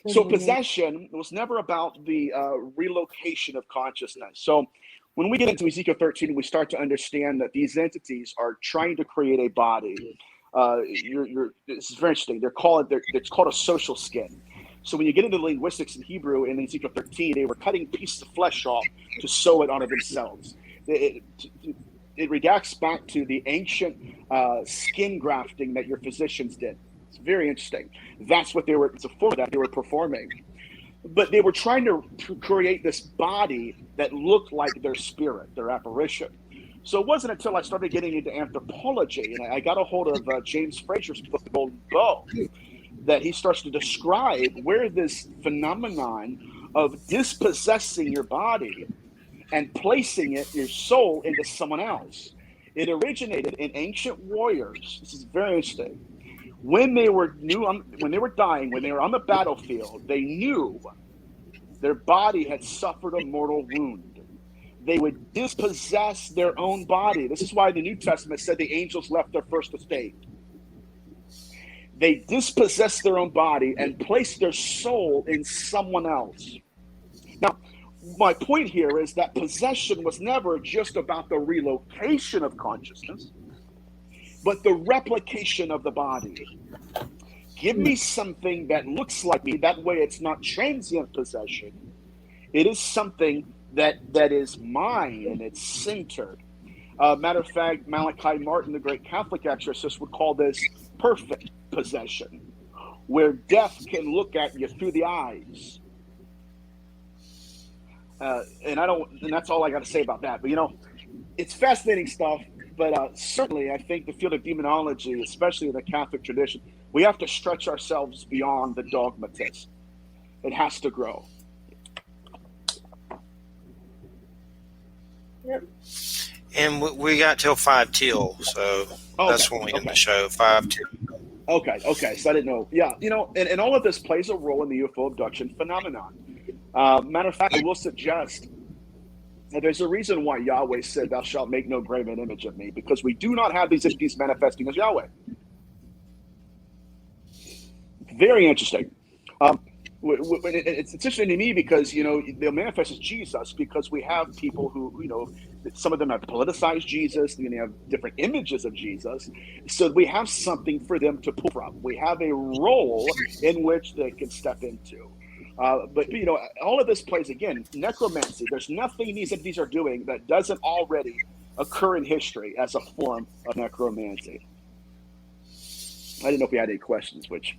So possession was never about the relocation of consciousness. So when we get into Ezekiel 13, we start to understand that these entities are trying to create a body. This is very interesting. It's called a social skin. So when you get into linguistics in Hebrew in Ezekiel 13, they were cutting pieces of flesh off to sew it onto themselves. It redacts back to the ancient skin grafting that your physicians did. It's very interesting. That's what it's a form that they were performing. But they were trying to create this body that looked like their spirit, their apparition. So it wasn't until I started getting into anthropology, and I got a hold of James Frazier's book, The Golden Bow, that he starts to describe where this phenomenon of dispossessing your body and placing your soul into someone else. It originated in ancient warriors. This is very interesting. When they were dying, when they were on the battlefield, they knew their body had suffered a mortal wound. They would dispossess their own body. This is why the New Testament said the angels left their first estate. They dispossessed their own body and placed their soul in someone else. Now, my point here is that possession was never just about the relocation of consciousness, but the replication of the body. Give me something that looks like me. That way it's not transient possession. It is something that is mine and it's centered. Matter of fact, Malachi Martin, the great Catholic exorcist, would call this perfect possession, where death can look at you through the eyes. And that's all I got to say about that. But it's fascinating stuff. But certainly, I think the field of demonology, especially in the Catholic tradition, we have to stretch ourselves beyond the dogmatist. It has to grow. Yep. And we got till 5 till, so that's when we end the show. 5 till. Okay. So I didn't know. Yeah, and all of this plays a role in the UFO abduction phenomenon. Matter of fact, I will suggest that there's a reason why Yahweh said, "Thou shalt make no graven image of me," because we do not have these entities manifesting as Yahweh. Very interesting. It's interesting to me because they'll manifest as Jesus because we have people who some of them have politicized Jesus and they have different images of Jesus, so we have something for them to pull from. We have a role in which they can step into. But all of this plays again necromancy. There's nothing these entities are doing that doesn't already occur in history as a form of necromancy. I didn't know if we had any questions, which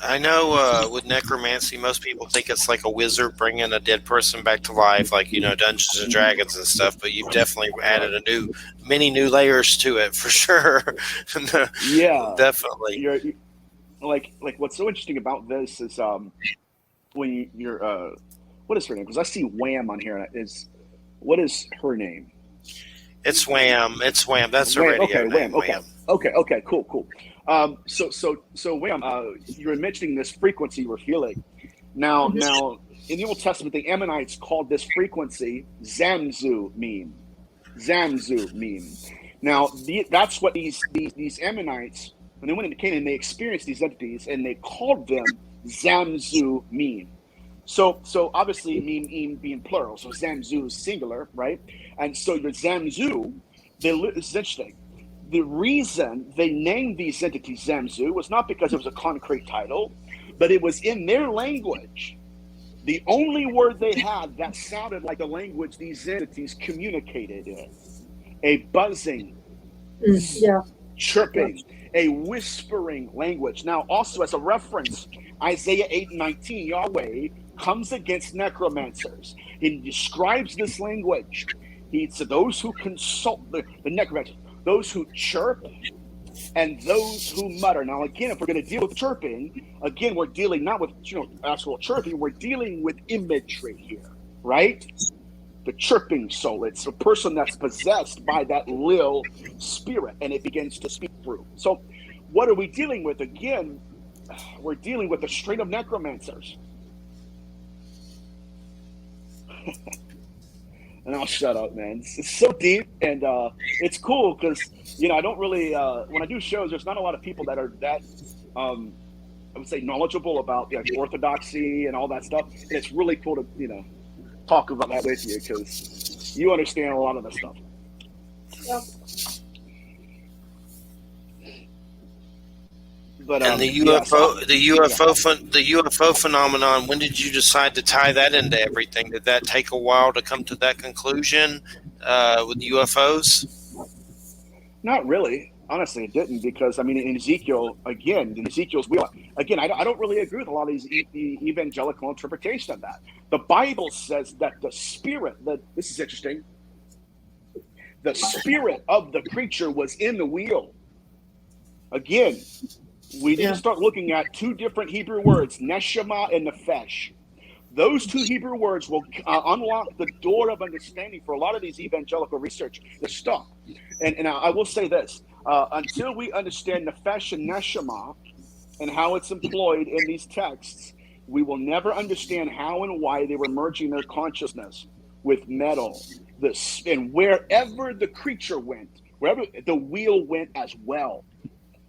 I know with necromancy, most people think it's like a wizard bringing a dead person back to life, like Dungeons and Dragons and stuff. But you've definitely added many new layers to it for sure. Yeah, definitely. You're like what's so interesting about this is when you're what is her name? Because I see Wham on here. What is her name? It's Wham. It's Wham. That's her radio name. Wham. Okay. Cool. So Wham, you were mentioning this frequency you were feeling. Now, in the Old Testament, the Ammonites called this frequency Zamzu meme. Zamzu meme. Now, that's what these Ammonites, when they went into Canaan, they experienced these entities, and they called them Zamzu meme. So obviously meme being plural, so Zamzu is singular, right? And so your Zamzu, this is interesting. The reason they named these entities Zamzu was not because it was a concrete title, but it was in their language. The only word they had that sounded like the language these entities communicated in. A buzzing, chirping, a whispering language. Now, also as a reference, Isaiah 8:19, Yahweh comes against necromancers. He describes this language. He said, those who consult the necromancers, those who chirp and those who mutter. Now, again, if we're going to deal with chirping, again, we're dealing not with actual chirping, we're dealing with imagery here, right? The chirping soul. It's a person that's possessed by that lil spirit, and it begins to speak through. So what are we dealing with? Again, we're dealing with a string of necromancers. And I'll shut up, man. It's so deep, and it's cool because, I don't really, when I do shows, there's not a lot of people that are that, I would say, knowledgeable about orthodoxy and all that stuff. And it's really cool to, talk about that with you because you understand a lot of the stuff. Yeah. But and the UFO phenomenon. When did you decide to tie that into everything? Did that take a while to come to that conclusion with UFOs? Not really. Honestly, it didn't, because in Ezekiel, Ezekiel's wheel. Again, I don't really agree with a lot of these evangelical interpretation of that. The Bible says that the spirit, this is interesting. The spirit of the creature was in the wheel. Again, we need to start looking at two different Hebrew words, neshama and nefesh. Those two Hebrew words will unlock the door of understanding for a lot of these evangelical research. The stuff. And I will say this. Until we understand nefesh and neshama and how it's employed in these texts, we will never understand how and why they were merging their consciousness with metal. And wherever the creature went, wherever the wheel went as well.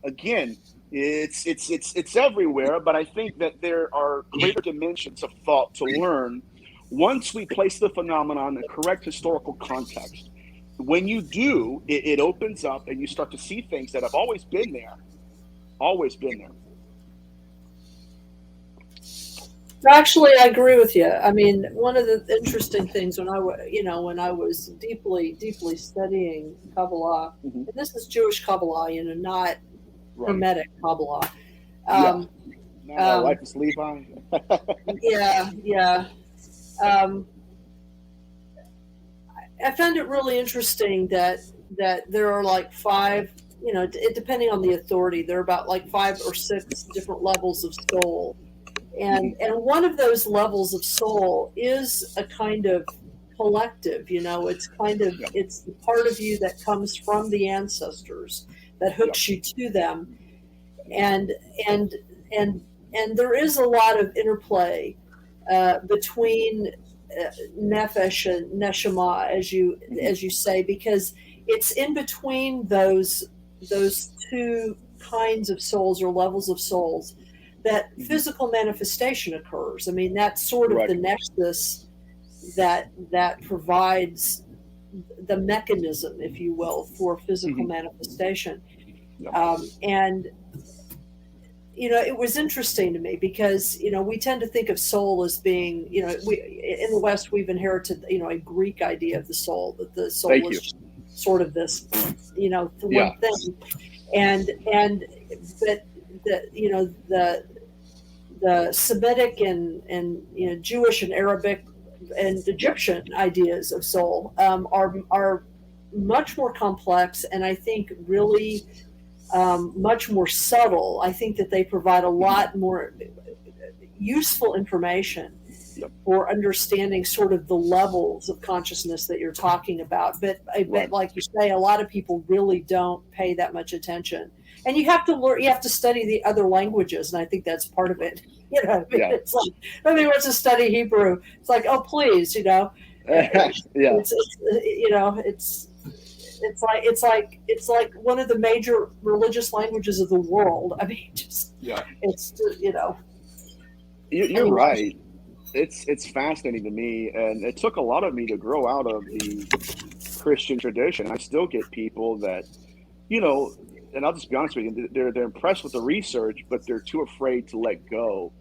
Again, it's everywhere, but I think that there are greater dimensions of thought to learn once we place the phenomenon in the correct historical context. When you do, it opens up and you start to see things that have always been there. Actually, I agree with you. One of the interesting things when I was deeply studying Kabbalah, and this is Jewish Kabbalah, not Hermetic Kabbalah. Life is Levi. I found it really interesting that there are like 5, depending on the authority, there are about like 5 or 6 different levels of soul. And one of those levels of soul is a kind of collective, it's it's the part of you that comes from the ancestors that hooks you to them. And there is a lot of interplay between nefesh and neshama, as you say, because it's in between those two kinds of souls or levels of souls that physical manifestation occurs. That's sort of the nexus that provides the mechanism, if you will, for physical manifestation. And it was interesting to me because we tend to think of soul as being, we in the West we've inherited a Greek idea of the soul, that the soul is sort of this one thing, but the Semitic and Jewish and Arabic and Egyptian ideas of soul are much more complex, and I think really much more subtle. I think that they provide a lot more useful information for understanding sort of the levels of consciousness that you're talking about. But I bet, like you say, a lot of people really don't pay that much attention. And you have to learn, you have to study the other languages, and I think that's part of it. You know, I mean, Yeah. it's like nobody wants to study Hebrew. It's like, oh, please, you know, Yeah. it's you know, it's like one of the major religious languages of the world. I mean, just it's you know. You're Anyway. right. It's fascinating to me, and it took a lot of me to grow out of the Christian tradition. I still get people that, you know, and I'll just be honest with you, they're impressed with the research, but they're too afraid to let go.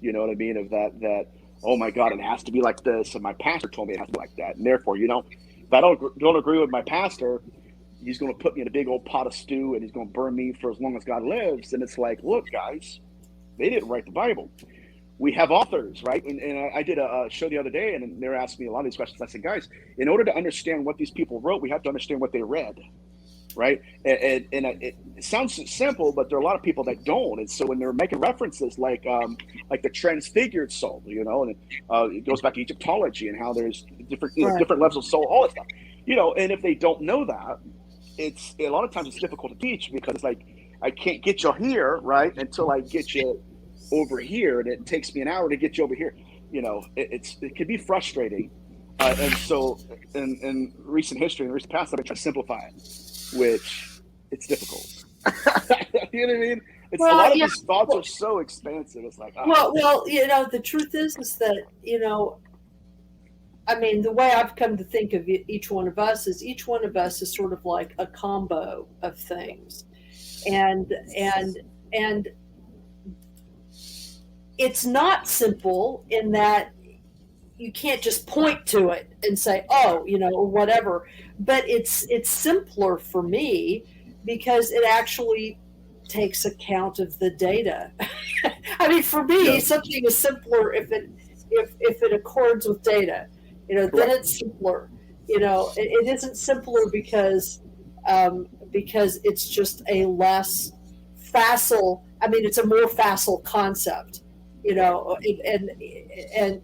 You know what I mean? Of that, oh my God, it has to be like this, and my pastor told me it has to be like that, and therefore, you know, if I don't agree with my pastor, he's going to put me in a big old pot of stew, and he's going to burn me for as long as God lives. And it's like, look, guys, they didn't write the Bible. We have authors, right? And I did a show the other day, and they were asking me a lot of these questions. I said, guys, in order to understand what these people wrote, we have to understand what they read, right? And it sounds simple, but there are a lot of people that don't. And so when they're making references like the transfigured soul, you know, and it goes back to Egyptology and how there's different different levels of soul, all that stuff, you know. And if they don't know that, it's a lot of times it's difficult to teach, because it's like, I can't get you here, right, until I get you over here, and it takes me an hour to get you over here. You know, it can be frustrating, and so in recent history, in recent past, I've been trying to simplify it, which it's difficult. You know what I mean? It's a lot of these thoughts are so expansive. It's like, well, you know, the truth is that, you know, I mean, the way I've come to think of each one of us is sort of like a combo of things, and it's not simple in that you can't just point to it and say, oh, you know, or whatever. But it's simpler for me because it actually takes account of the data. I mean, for me, something is simpler if it accords with data. You know, then it's simpler. You know, it isn't simpler because it's just a less facile. I mean, it's a more facile concept. You know, and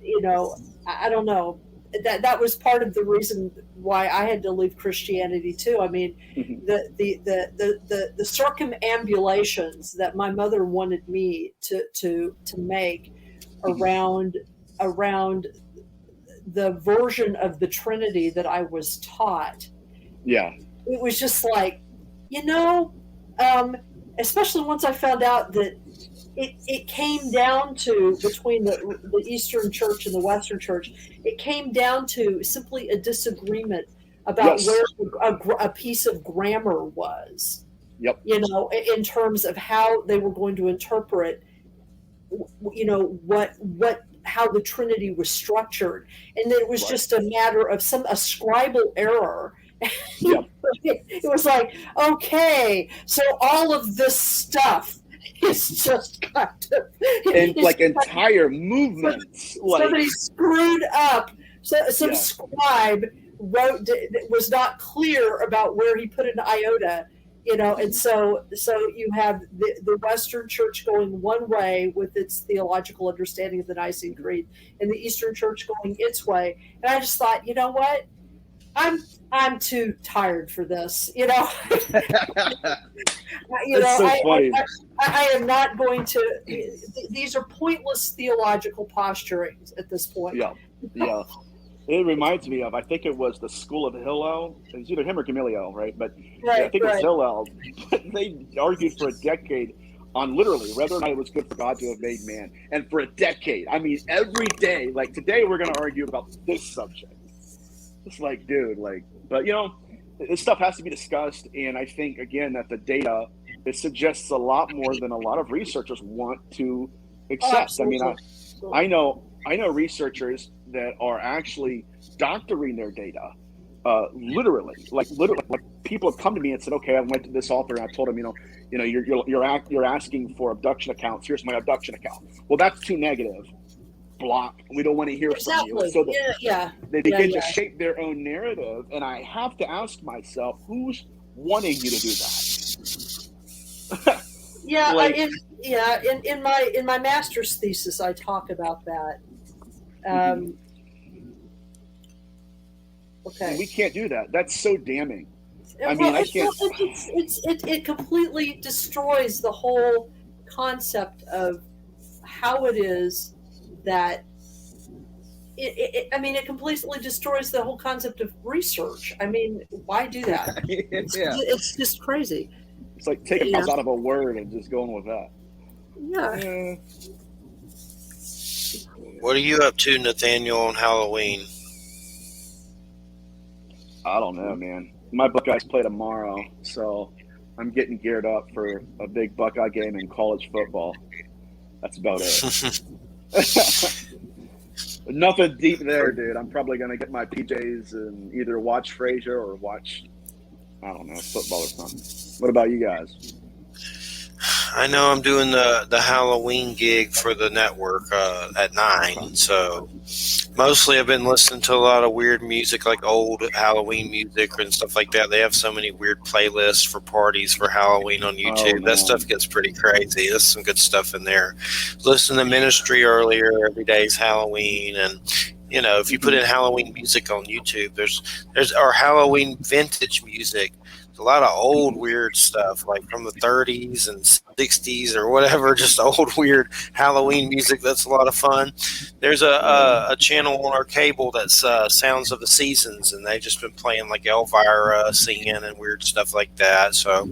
you know, I don't know. That was part of the reason why I had to leave Christianity too. I mean, the circumambulations that my mother wanted me to make around the version of the Trinity that I was taught. Yeah, it was just like, you know, especially once I found out that it came down to, between the Eastern Church and the Western Church, it came down to simply a disagreement about where a piece of grammar was. Yep. You know, in terms of how they were going to interpret, you know, how the Trinity was structured, and then it was just a matter of a scribal error. Yep. It was like, okay, so all of this stuff is just kind of, and like entire movements. Somebody screwed up. Some scribe was not clear about where he put an iota, you know, and so you have the Western Church going one way with its theological understanding of the Nicene Creed, and the Eastern Church going its way. And I just thought, you know what? I'm too tired for this, you know. You know, so funny. I am not going to. These are pointless theological posturings at this point. Yeah. It reminds me of, I think it was the School of Hillel. It was either him or Gamaliel, right? But I think it was Hillel. They argued for a decade on literally whether or not it was good for God to have made man. And for a decade, I mean, every day, like today, we're going to argue about this subject. It's like, dude, like, but you know, this stuff has to be discussed. And I think, again, that the data, it suggests a lot more than a lot of researchers want to accept. I mean, I know researchers that are actually doctoring their data, literally. Like people have come to me and said, okay, I went to this author and I told him, you're asking for abduction accounts. Here's my abduction account. Well, that's too negative. Block. We don't want to hear from you. So they begin to shape their own narrative, and I have to ask myself, who's wanting you to do that? In my master's thesis, I talk about that. Okay. And we can't do that. That's so damning. I mean, I can't. It completely destroys the whole concept of how it is that it completely destroys the whole concept of research. I mean, why do that? It's just crazy. It's like taking things out of a word and just going with that. Yeah. What are you up to, Nathaniel, on Halloween? I don't know, man. My Buckeyes play tomorrow, so I'm getting geared up for a big Buckeye game in college football. That's about it. Nothing deep there, dude. I'm probably going to get my PJs and either watch Frasier or watch, I don't know, football or something. What about you guys? I know I'm doing the Halloween gig for the network at 9, so mostly I've been listening to a lot of weird music, like old Halloween music and stuff like that. They have so many weird playlists for parties for Halloween on YouTube. That stuff gets pretty crazy. There's some good stuff in there. Listen to Ministry earlier. Every day's Halloween, and if you put in Halloween music on YouTube, there's our Halloween vintage music. A lot of old weird stuff, like from the 30s and 60s or whatever, just old weird Halloween music. That's a lot of fun. There's a channel on our cable that's Sounds of the Seasons, and they've just been playing like Elvira singing and weird stuff like that. So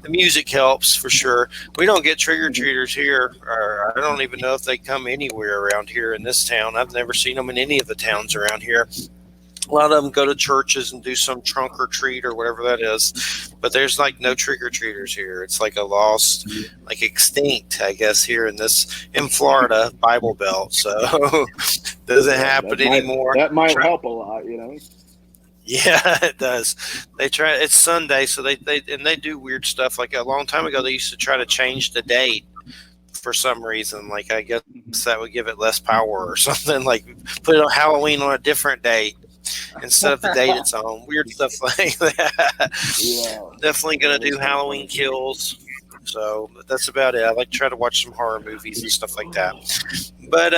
the music helps for sure. We don't get trick-or-treaters here, or I don't even know if they come anywhere around here in this town. I've never seen them in any of the towns around here. A lot of them go to churches and do some trunk or treat or whatever that is. But there's like no trick-or-treaters here. It's like a lost, like extinct, I guess, here in Florida, Bible Belt. So doesn't happen anymore. That might help a lot, Yeah, it does. They try. It's Sunday, so they do weird stuff. Like a long time ago, they used to try to change the date for some reason. Like I guess that would give it less power or something. Like put it on Halloween on a different date instead of the date it's on. Weird stuff like that. Yeah. Definitely gonna do Halloween Kills. So that's about it. I like to try to watch some horror movies and stuff like that. But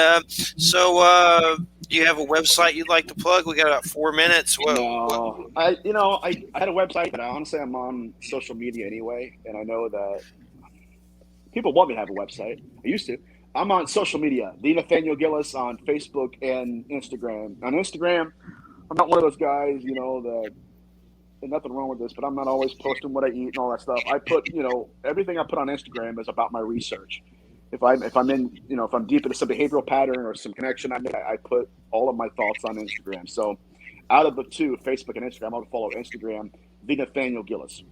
do you have a website you'd like to plug? We got about 4 minutes. I had a website, but honestly I'm on social media anyway, and I know that people want me to have a website. I used to. I'm on social media, the Nathaniel Gillis on Facebook and Instagram. On Instagram, I'm not one of those guys, that, and nothing wrong with this, but I'm not always posting what I eat and all that stuff. I put, everything I put on Instagram is about my research. If I'm in, if I'm deep into some behavioral pattern or some connection I put all of my thoughts on Instagram. So out of the two, Facebook and Instagram, I would follow Instagram, the Nathaniel Gillis.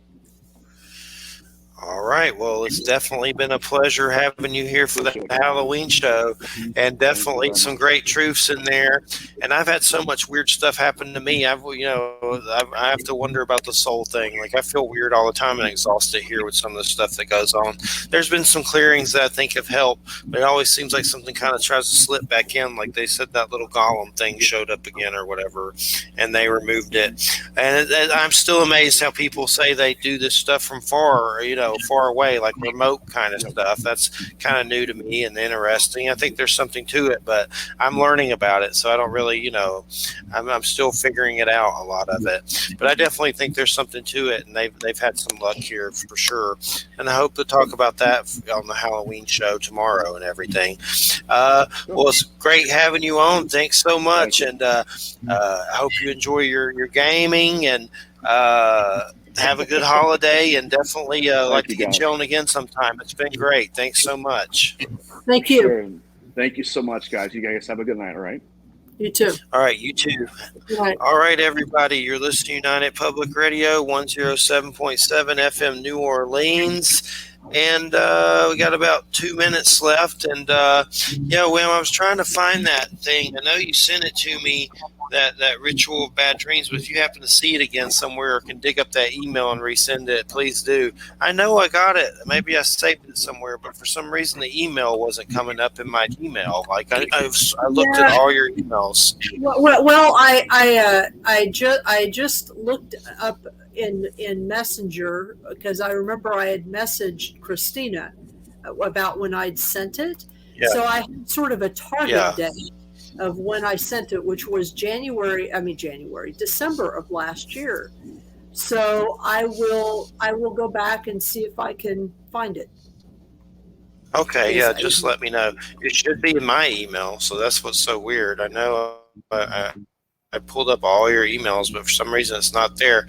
All right. Well, it's definitely been a pleasure having you here for the Halloween show, and definitely some great truths in there. And I've had so much weird stuff happen to me. I have to wonder about the soul thing. Like I feel weird all the time and exhausted here with some of the stuff that goes on. There's been some clearings that I think have helped, but it always seems like something kind of tries to slip back in. Like they said that little golem thing showed up again or whatever, and they removed it. And I'm still amazed how people say they do this stuff from far away, like remote kind of stuff. That's kind of new to me and interesting. I think there's something to it, but I'm learning about it, so I don't really, I'm still figuring it out, a lot of it. But I definitely think there's something to it, and they've had some luck here for sure. And I hope to talk about that on the Halloween show tomorrow and everything. Well, it's great having you on. Thanks so much, and I hope you enjoy your gaming and have a good holiday, and definitely like to get you on again sometime. It's been great. Thanks so much. Thank you. Sure. Thank you so much, guys. You guys have a good night, all right? You too. All right, you too. Right. All right, everybody. You're listening to United Public Radio, 107.7 FM New Orleans. And we got about 2 minutes left. And, William, I was trying to find that thing. I know you sent it to me, that ritual of bad dreams, but if you happen to see it again somewhere or can dig up that email and resend it, please do. I know I got it. Maybe I saved it somewhere, but for some reason the email wasn't coming up in my email. Like I looked at all your emails. Well, I just looked up in Messenger, because I remember I had messaged Christina about when I'd sent it. Yeah. So I had sort of a target date of when I sent it, which was December of last year. So I will go back and see if I can find it. Okay, yeah, just let me know. It should be in my email, so that's what's so weird. I know I pulled up all your emails, but for some reason it's not there.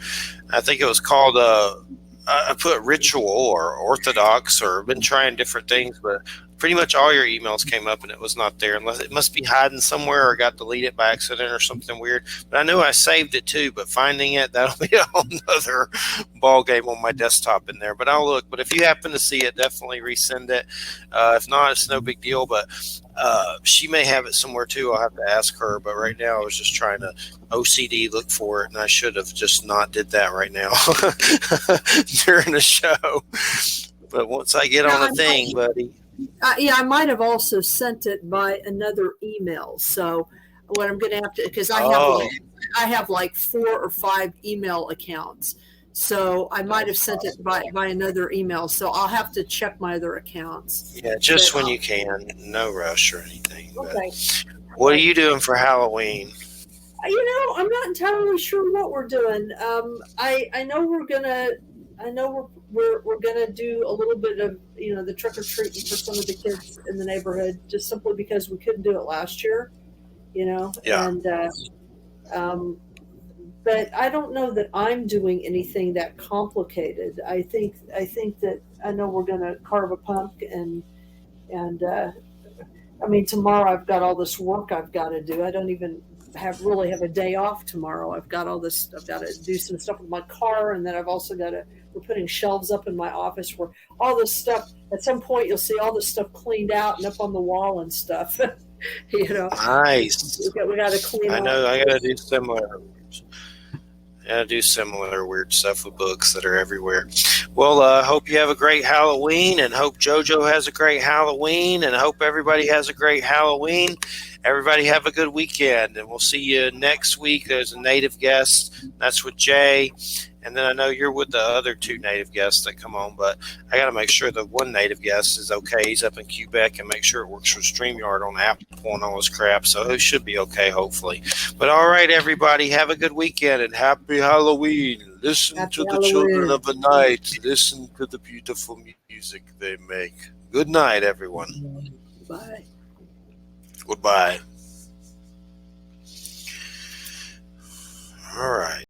I think it was called I put ritual or orthodox, or been trying different things, but pretty much all your emails came up and it was not there, unless it must be hiding somewhere or got deleted by accident or something weird. But I knew I saved it too, but finding it, that'll be a whole nother ball game on my desktop in there. But I'll look. But if you happen to see it, definitely resend it. If not, it's no big deal. But she may have it somewhere too. I'll have to ask her. But right now I was just trying to OCD look for it, and I should have just not did that right now during the show. But once I get on the thing, buddy. I might have also sent it by another email. So what I'm going to have to, because I have like 4 or 5 email accounts. So I might have sent it by another email. So I'll have to check my other accounts. Yeah, just when you can. No rush or anything. Okay. What are you doing for Halloween? I'm not entirely sure what we're doing. I know we're gonna do a little bit of the trick or treating for some of the kids in the neighborhood, just simply because we couldn't do it last year. Yeah. And but I don't know that I'm doing anything that complicated. I think that I know we're gonna carve a pumpkin and I mean, tomorrow I've got all this work I've got to do. I don't even really have a day off tomorrow. I've got all this. I've got to do some stuff with my car, and then I've also got to. We're putting shelves up in my office where all this stuff. At some point, you'll see all this stuff cleaned out and up on the wall and stuff. Nice. We got to clean. I know. I got to do similar. I do similar weird stuff with books that are everywhere. Well, hope you have a great Halloween, and hope JoJo has a great Halloween, and hope everybody has a great Halloween. Everybody have a good weekend, and we'll see you next week. There's a native guest. That's with Jay. And then I know you're with the other 2 native guests that come on, but I got to make sure the one native guest is okay. He's up in Quebec, and make sure it works with StreamYard on Apple and all this crap. So it should be okay, hopefully. But all right, everybody, have a good weekend and happy Halloween. Listen to the children of the night. Listen to the beautiful music they make. Good night, everyone. Bye. Goodbye. All right.